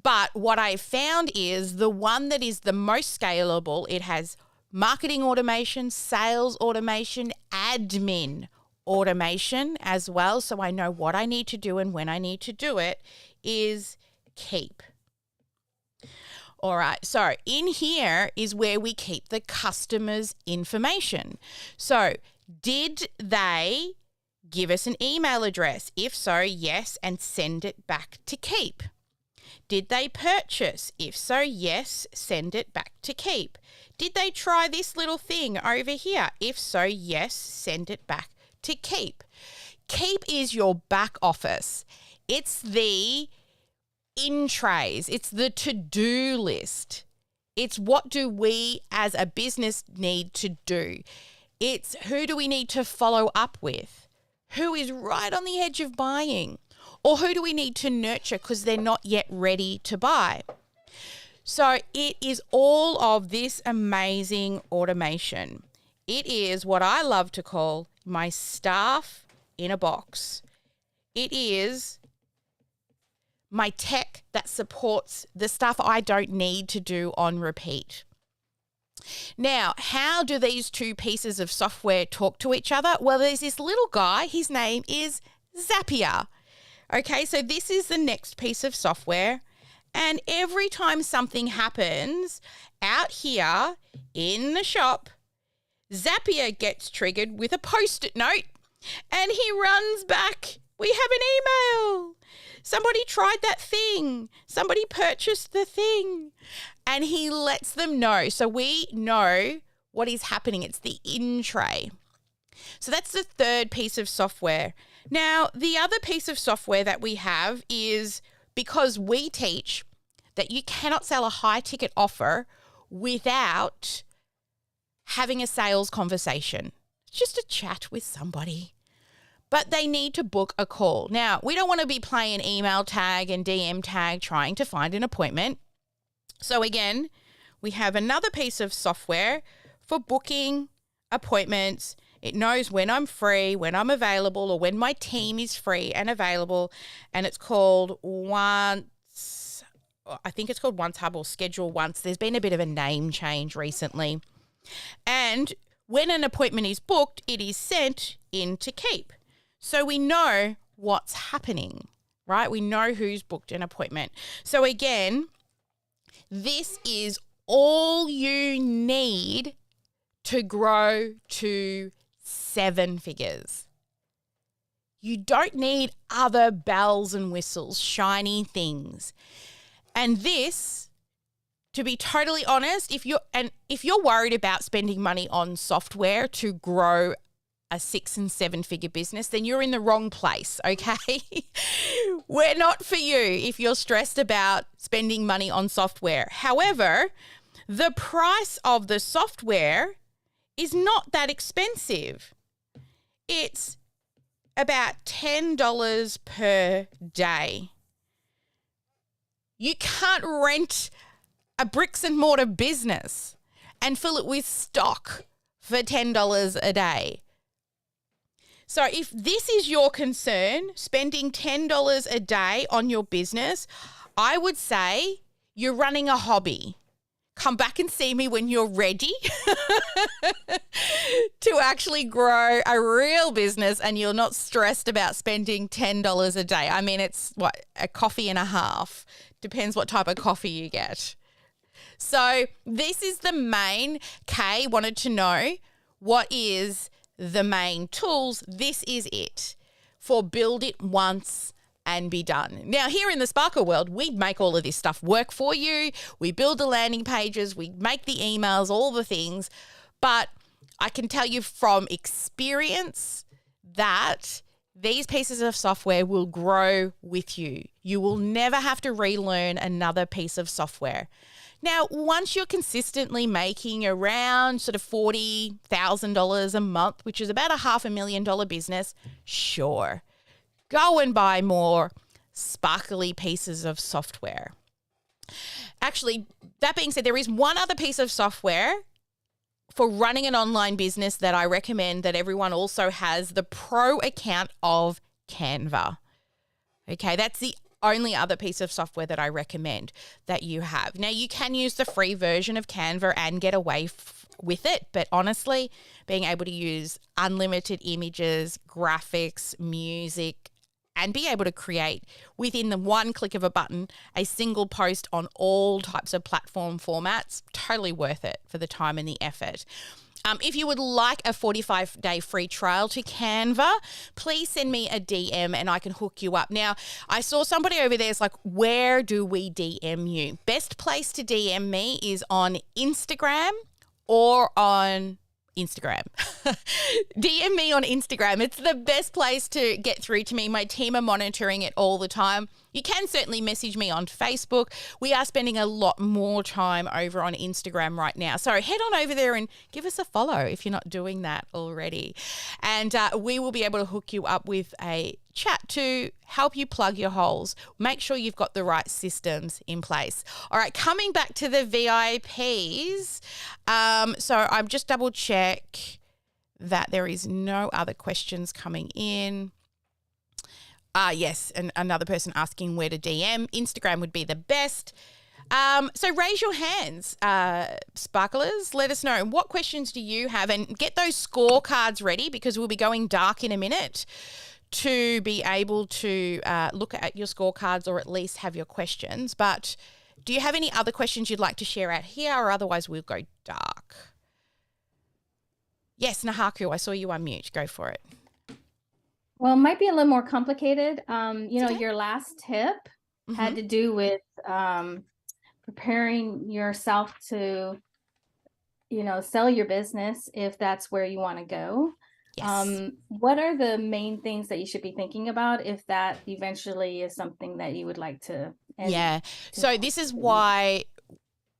But what I found is the one that is the most scalable, it has marketing automation, sales automation, admin automation as well, so I know what I need to do and when I need to do it, is Keep. All right, so in here is where we keep the customer's information. So did they give us an email address? If so, yes, and send it back to Keep. Did they purchase? If so, yes, send it back to Keep. Did they try this little thing over here? If so, yes, send it back to Keep. Keep is your back office. It's the in trays. It's the to-do list. It's what do we as a business need to do. It's who do we need to follow up with? Who is right on the edge of buying? Or who do we need to nurture because they're not yet ready to buy? So it is all of this amazing automation. It is what I love to call my staff in a box. It is my tech that supports the stuff I don't need to do on repeat. Now, how do these two pieces of software talk to each other? Well, there's this little guy. His name is Zapier. Okay, so this is the next piece of software. And every time something happens out here in the shop, Zapier gets triggered with a Post-it note and he runs back. We have an email. Somebody tried that thing. Somebody purchased the thing. And he lets them know. So we know what is happening. It's the in tray. So that's the third piece of software. Now, the other piece of software that we have is because we teach that you cannot sell a high ticket offer without having a sales conversation. It's just a chat with somebody. But they need to book a call. Now, we don't want to be playing email tag and DM tag trying to find an appointment. So again, we have another piece of software for booking appointments. It knows when I'm free, when I'm available, or when my team is free and available. And it's called Once, I think it's called Once Hub or Schedule Once. There's been a bit of a name change recently. And when an appointment is booked, it is sent into Keep. So we know what's happening, right? We know who's booked an appointment. So again, this is all you need to grow to 7 figures. You don't need other bells and whistles, shiny things. And this, to be totally honest, if you're worried about spending money on software to grow a 6 and 7 figure business, then you're in the wrong place, okay? We're not for you if you're stressed about spending money on software. However, the price of the software is not that expensive. It's about $10 per day. You can't rent a bricks and mortar business and fill it with stock for $10 a day. So if this is your concern, spending $10 a day on your business, I would say you're running a hobby. Come back and see me when you're ready to actually grow a real business and you're not stressed about spending $10 a day. I mean, it's what, a coffee and a half. Depends what type of coffee you get. So this is the main. Kay wanted to know what is the main tools. This is it for build it once and be done. Now, here in the Sparkle world, we make all of this stuff work for you. We build the landing pages, we make the emails, all the things. But I can tell you from experience that these pieces of software will grow with you. You will never have to relearn another piece of software. Now, once you're consistently making around sort of $40,000 a month, which is about a $500,000 business, sure, go and buy more sparkly pieces of software. Actually, that being said, there is one other piece of software for running an online business that I recommend that everyone also has, the pro account of Canva. Okay, that's the only other piece of software that I recommend that you have. Now, you can use the free version of Canva and get away with it, but honestly, being able to use unlimited images, graphics, music, and be able to create within the one click of a button a single post on all types of platform formats, totally worth it for the time and the effort. If you would like a 45-day free trial to Canva, please send me a DM and I can hook you up. Now, I saw somebody over there is like, where do we DM you? Best place to DM me is on Instagram or on Instagram. DM me on Instagram. It's the best place to get through to me. My team are monitoring it all the time. You can certainly message me on Facebook. We are spending a lot more time over on Instagram right now. So head on over there and give us a follow if you're not doing that already. And we will be able to hook you up with a chat to help you plug your holes. Make sure you've got the right systems in place. All right, coming back to the VIPs. So I'm just double check that there is no other questions coming in. Yes, and another person asking where to DM. Instagram would be the best. So raise your hands, sparklers. Let us know what questions do you have, and get those scorecards ready because we'll be going dark in a minute to be able to look at your scorecards or at least have your questions. But do you have any other questions you'd like to share out here, or otherwise we'll go dark? Yes, Nahaku, I saw you unmute. Go for it. Well, it might be a little more complicated. Okay. Your last tip had to do with preparing yourself to, sell your business if that's where you want to go. Yes. What are the main things that you should be thinking about if that eventually is something that you would like to? Yeah. So this is why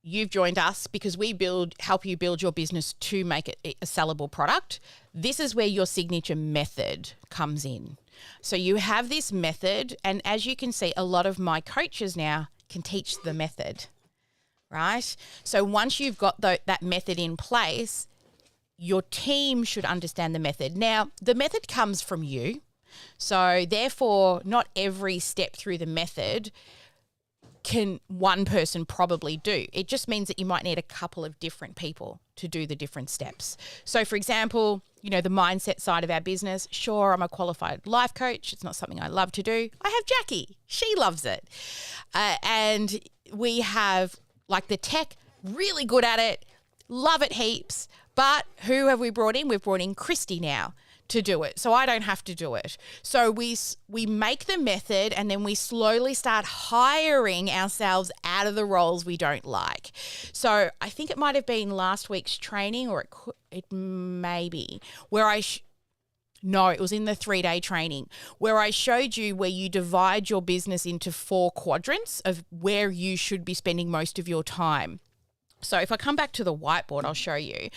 you've joined us, because we help you build your business to make it a sellable product. This is where your signature method comes in. So you have this method, and as you can see, a lot of my coaches now can teach the method, right? So once you've got that method in place, your team should understand the method. Now, the method comes from you. So therefore, not every step through the method can one person probably do. It just means that you might need a couple of different people to do the different steps. So for example, the mindset side of our business, sure, I'm a qualified life coach. It's not something I love to do. I have Jackie. She loves it. And we have like the tech, really good at it, love it heaps. But who have we brought in? We've brought in Christy now to do it. So I don't have to do it. So we make the method, and then we slowly start hiring ourselves out of the roles we don't like. So I think it might have been last week's training, or it may be, where no, it was in the 3-day training where I showed you where you divide your business into 4 quadrants of where you should be spending most of your time. So if I come back to the whiteboard, I'll show you.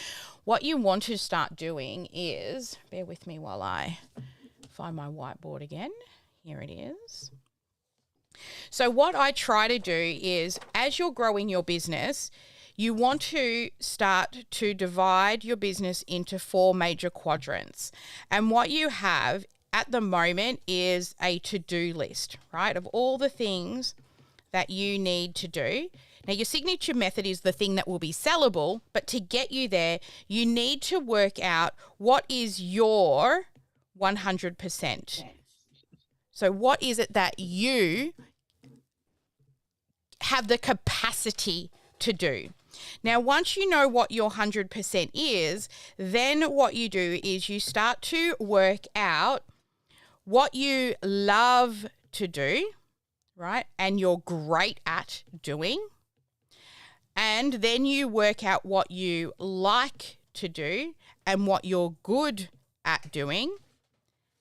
What you want to start doing is, bear with me while I find my whiteboard again. Here it is. So what I try to do is, as you're growing your business, you want to start to divide your business into 4 major quadrants. And what you have at the moment is a to-do list, right, of all the things that you need to do. Now, your signature method is the thing that will be sellable, but to get you there, you need to work out what is your 100%. So what is it that you have the capacity to do? Now, once you know what your 100% is, then what you do is you start to work out what you love to do, right, and you're great at doing. And then you work out what you like to do and what you're good at doing.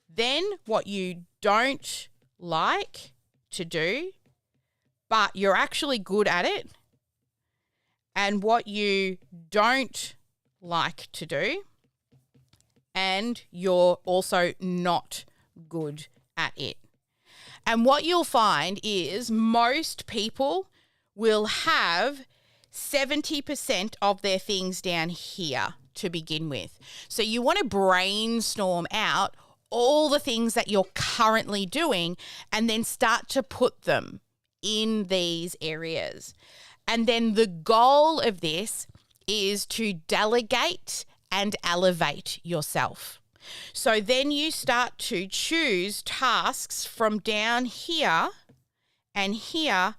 Then what you don't like to do, but you're actually good at it. And what you don't like to do, and you're also not good at it. And what you'll find is most people will have 70% of their things down here to begin with. So you want to brainstorm out all the things that you're currently doing and then start to put them in these areas. And then the goal of this is to delegate and elevate yourself. So then you start to choose tasks from down here and here,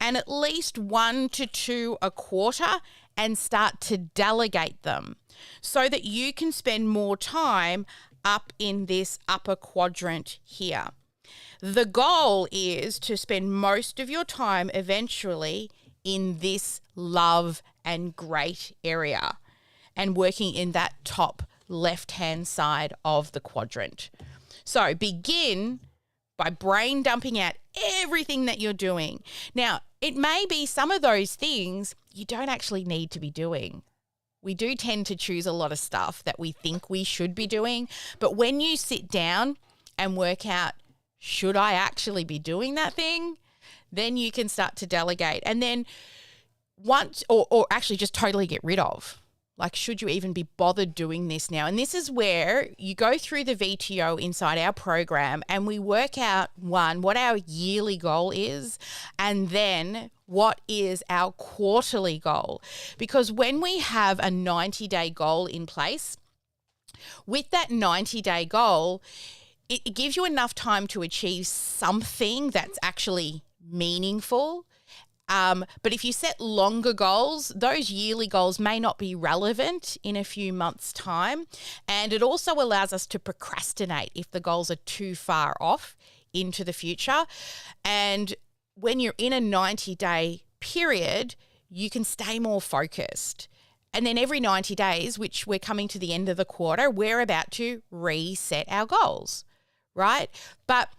and at least 1 to 2 a quarter, and start to delegate them so that you can spend more time up in this upper quadrant here. The goal is to spend most of your time eventually in this love and great area and working in that top left-hand side of the quadrant. So begin by brain dumping out everything that you're doing. Now, it may be some of those things you don't actually need to be doing. We do tend to choose a lot of stuff that we think we should be doing, but when you sit down and work out, should I actually be doing that thing? Then you can start to delegate. And then once, or actually just totally get rid of. Like, should you even be bothered doing this now? And this is where you go through the VTO inside our program and we work out, one, what our yearly goal is, and then what is our quarterly goal. Because when we have a 90-day goal in place, with that 90-day goal, it gives you enough time to achieve something that's actually meaningful. But if you set longer goals, those yearly goals may not be relevant in a few months' time. And it also allows us to procrastinate if the goals are too far off into the future. And when you're in a 90-day period, you can stay more focused. And then every 90 days, which we're coming to the end of the quarter, we're about to reset our goals, right? But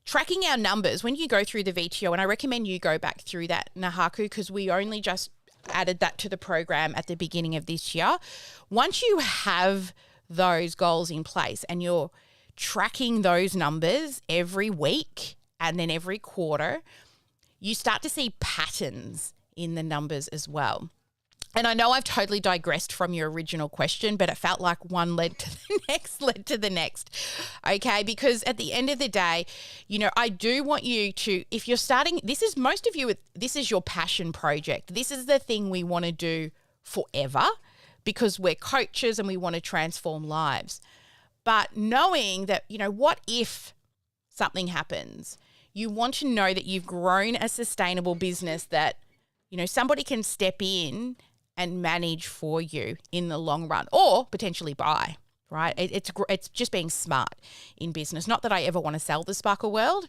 tracking our numbers, when you go through the VTO, and I recommend you go back through that, Nahaku, because we only just added that to the program at the beginning of this year. Once you have those goals in place and you're tracking those numbers every week and then every quarter, you start to see patterns in the numbers as well. And I know I've totally digressed from your original question, but it felt like one led to the next, okay? Because at the end of the day, you know, I do want you to, if you're starting, this is most of you, this is your passion project. This is the thing we want to do forever because we're coaches and we want to transform lives. But knowing that, you know, what if something happens? You want to know that you've grown a sustainable business that, you know, somebody can step in and manage for you in the long run, or potentially buy, right? It's just being smart in business. Not that I ever want to sell the Sparkle World.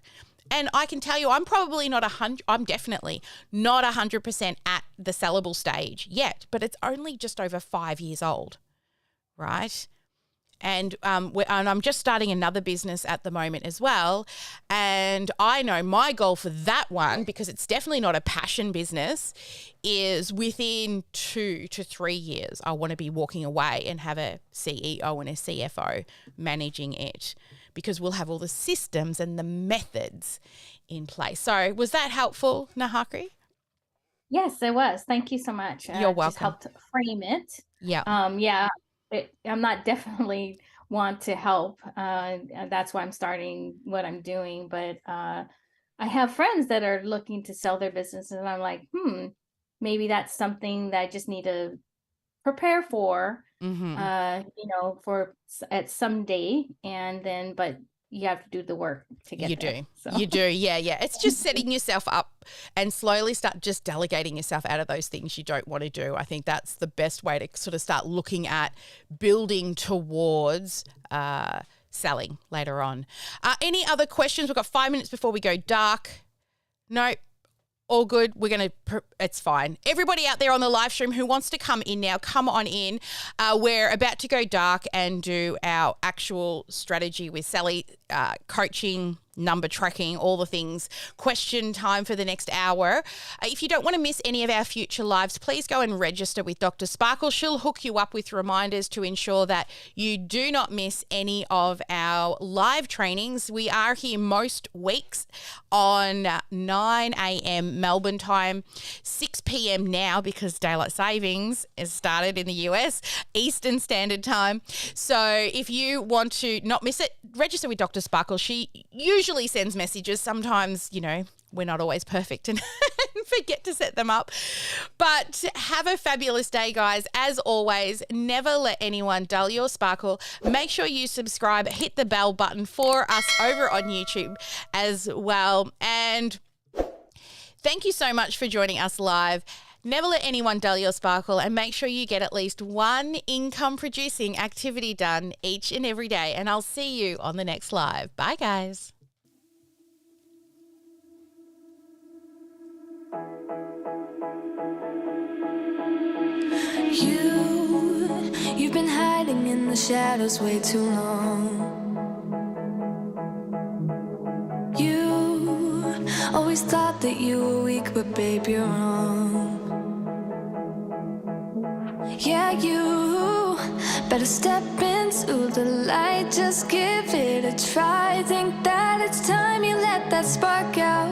And I can tell you, I'm definitely not 100% at the sellable stage yet, but it's only just over 5 years old, right? And I'm just starting another business at the moment as well. And I know my goal for that one, because it's definitely not a passion business, is within 2 to 3 years, I want to be walking away and have a CEO and a CFO managing it, because we'll have all the systems and the methods in place. So was that helpful, Nahaku? Yes, it was. Thank you so much. You're welcome. Just helped frame it. Yeah. Yeah. I'm not definitely want to help. That's why I'm starting what I'm doing. But I have friends that are looking to sell their businesses, and I'm like, maybe that's something that I just need to prepare for, for at some day, and then, but you have to do the work to get there. You do. Yeah. It's just setting yourself up and slowly start just delegating yourself out of those things you don't want to do. I think that's the best way to sort of start looking at building towards selling later on. Any other questions? We've got 5 minutes before we go dark. No. All good. It's fine. Everybody out there on the live stream who wants to come in now, come on in. We're about to go dark and do our actual strategy with Sally coaching number tracking, all the things, question time for the next hour. If you don't want to miss any of our future lives, please go and register with Dr. Sparkle. She'll hook you up with reminders to ensure that you do not miss any of our live trainings. We are here most weeks on 9 a.m. Melbourne time, 6 p.m. now because daylight savings has started in the US, Eastern Standard Time. So if you want to not miss it, register with Dr. Sparkle. She usually sends messages. Sometimes, you know, we're not always perfect and forget to set them up. But have a fabulous day, guys. As always, never let anyone dull your sparkle. Make sure you subscribe, hit the bell button for us over on YouTube as well. And thank you so much for joining us live. Never let anyone dull your sparkle, and make sure you get at least one income-producing activity done each and every day. And I'll see you on the next live. Bye, guys. You've been hiding in the shadows way too long. You always thought that you were weak, but babe, you're wrong. Yeah, you better step into the light, just give it a try. Think that it's time you let that spark out.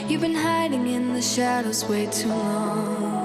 You've been hiding in the shadows way too long.